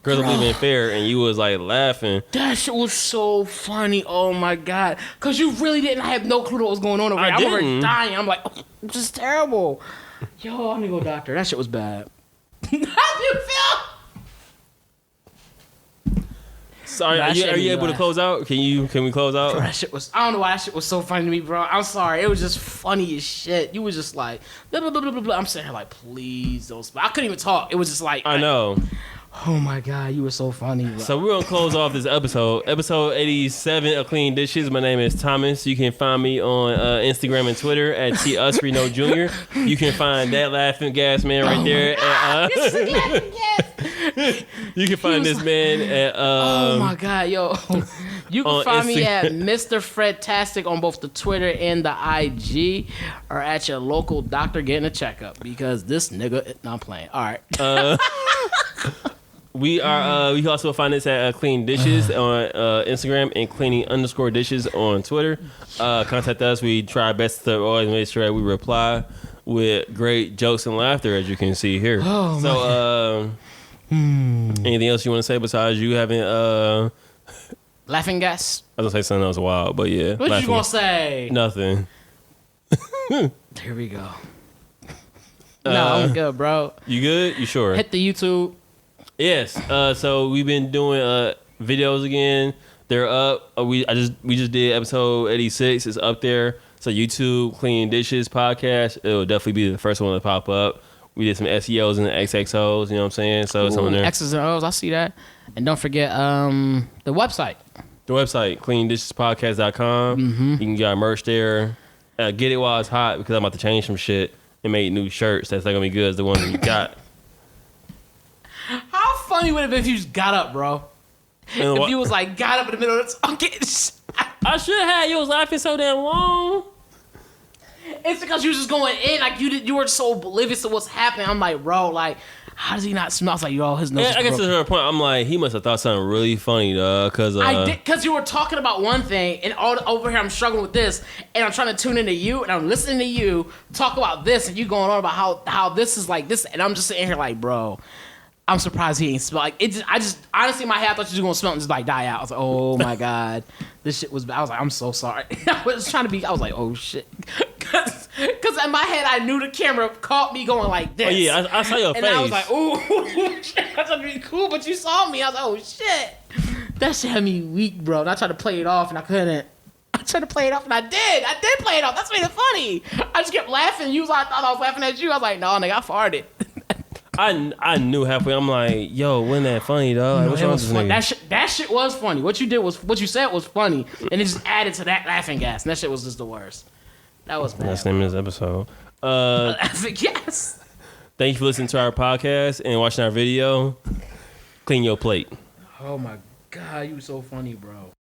girls don't believe in fair, and you was like laughing. That shit was so funny. Oh my god, because you really didn't have no clue what was going on over there. I'm over dying. I'm like, oh, this is terrible. Yo, I'm gonna go doctor. That shit was bad. How do you feel? Sorry, are you able to close out? Can we close out? Bro, that shit was, I don't know why that shit was so funny to me, bro. I'm sorry. It was just funny as shit. You was just like, blah, blah, blah, blah, blah. I'm sitting here like, please don't smell. I couldn't even talk. It was just like, I know. Oh my god, you were so funny, bro. So we're gonna close off this episode 87 of Clean Dishes. My name is Thomas. You can find me on Instagram and Twitter at TUsReno Jr. You can find that laughing gas man right there. This is laughing gas. You can find this man at oh my god, yo. You can find me at Mr. Fredtastic on both the Twitter and the IG, or at your local doctor getting a checkup, because this nigga not playing. All right. We are. You can also find us at Clean Dishes on Instagram and cleaning_dishes on Twitter. Contact us. We try our best to always make sure that we reply with great jokes and laughter, as you can see here. Oh, so, anything else you want to say besides you having laughing gas? I was gonna say something else wild, but yeah. What you gonna say? Nothing. Here we go. No, I'm good, bro. You good? You sure? Hit the YouTube. Yes. So we've been doing videos again. They're up. We just did episode 86. It's up there. So YouTube Clean Dishes podcast. It'll definitely be the first one to pop up. We did some SEOs and XXOs. You know what I'm saying? So it's on there. X's and O's. I see that. And don't forget the website. The website, cleandishespodcast.com. Mm-hmm. You can get our merch there. Get it while it's hot because I'm about to change some shit and make new shirts. That's not gonna be good as the ones that you got. How funny would it have been if you just got up, bro? If you was like got up in the middle of this, I should have. You was laughing so damn long. It's because you was just going in, like you were so oblivious to what's happening. I'm like, bro, like, how does he not smell? I was like, yo, his nose. I guess to her point, I'm like, he must have thought something really funny, dog. Because you were talking about one thing, and all over here I'm struggling with this, and I'm trying to tune into you, and I'm listening to you talk about this, and you going on about how this is like this, and I'm just sitting here like, bro. I'm surprised he ain't smell like it. I just honestly, in my head, I thought you was gonna smell it and just like die out. I was like, oh my god, this shit was bad. I was like, I'm so sorry. I was trying to be. I was like, oh shit, because in my head, I knew the camera caught me going like this. Oh yeah, I saw your and face. And I was like, ooh, I thought it'd be cool, but you saw me. I was like, oh shit, that shit had me weak, bro. And I tried to play it off, and I couldn't. I tried to play it off, and I did. I did play it off. That's made it funny. I just kept laughing. You was like, I thought I was laughing at you. I was like, no, nigga, I farted. I knew halfway. I'm like, yo, wasn't that funny, dog? Like, what's wrong with this nigga? That shit was funny. What you said was funny, and it just added to that laughing gas. And that shit was just the worst. That was bad. That's the name of this episode. Yes. Thank you for listening to our podcast and watching our video. Clean your plate. Oh my god, you so funny, bro.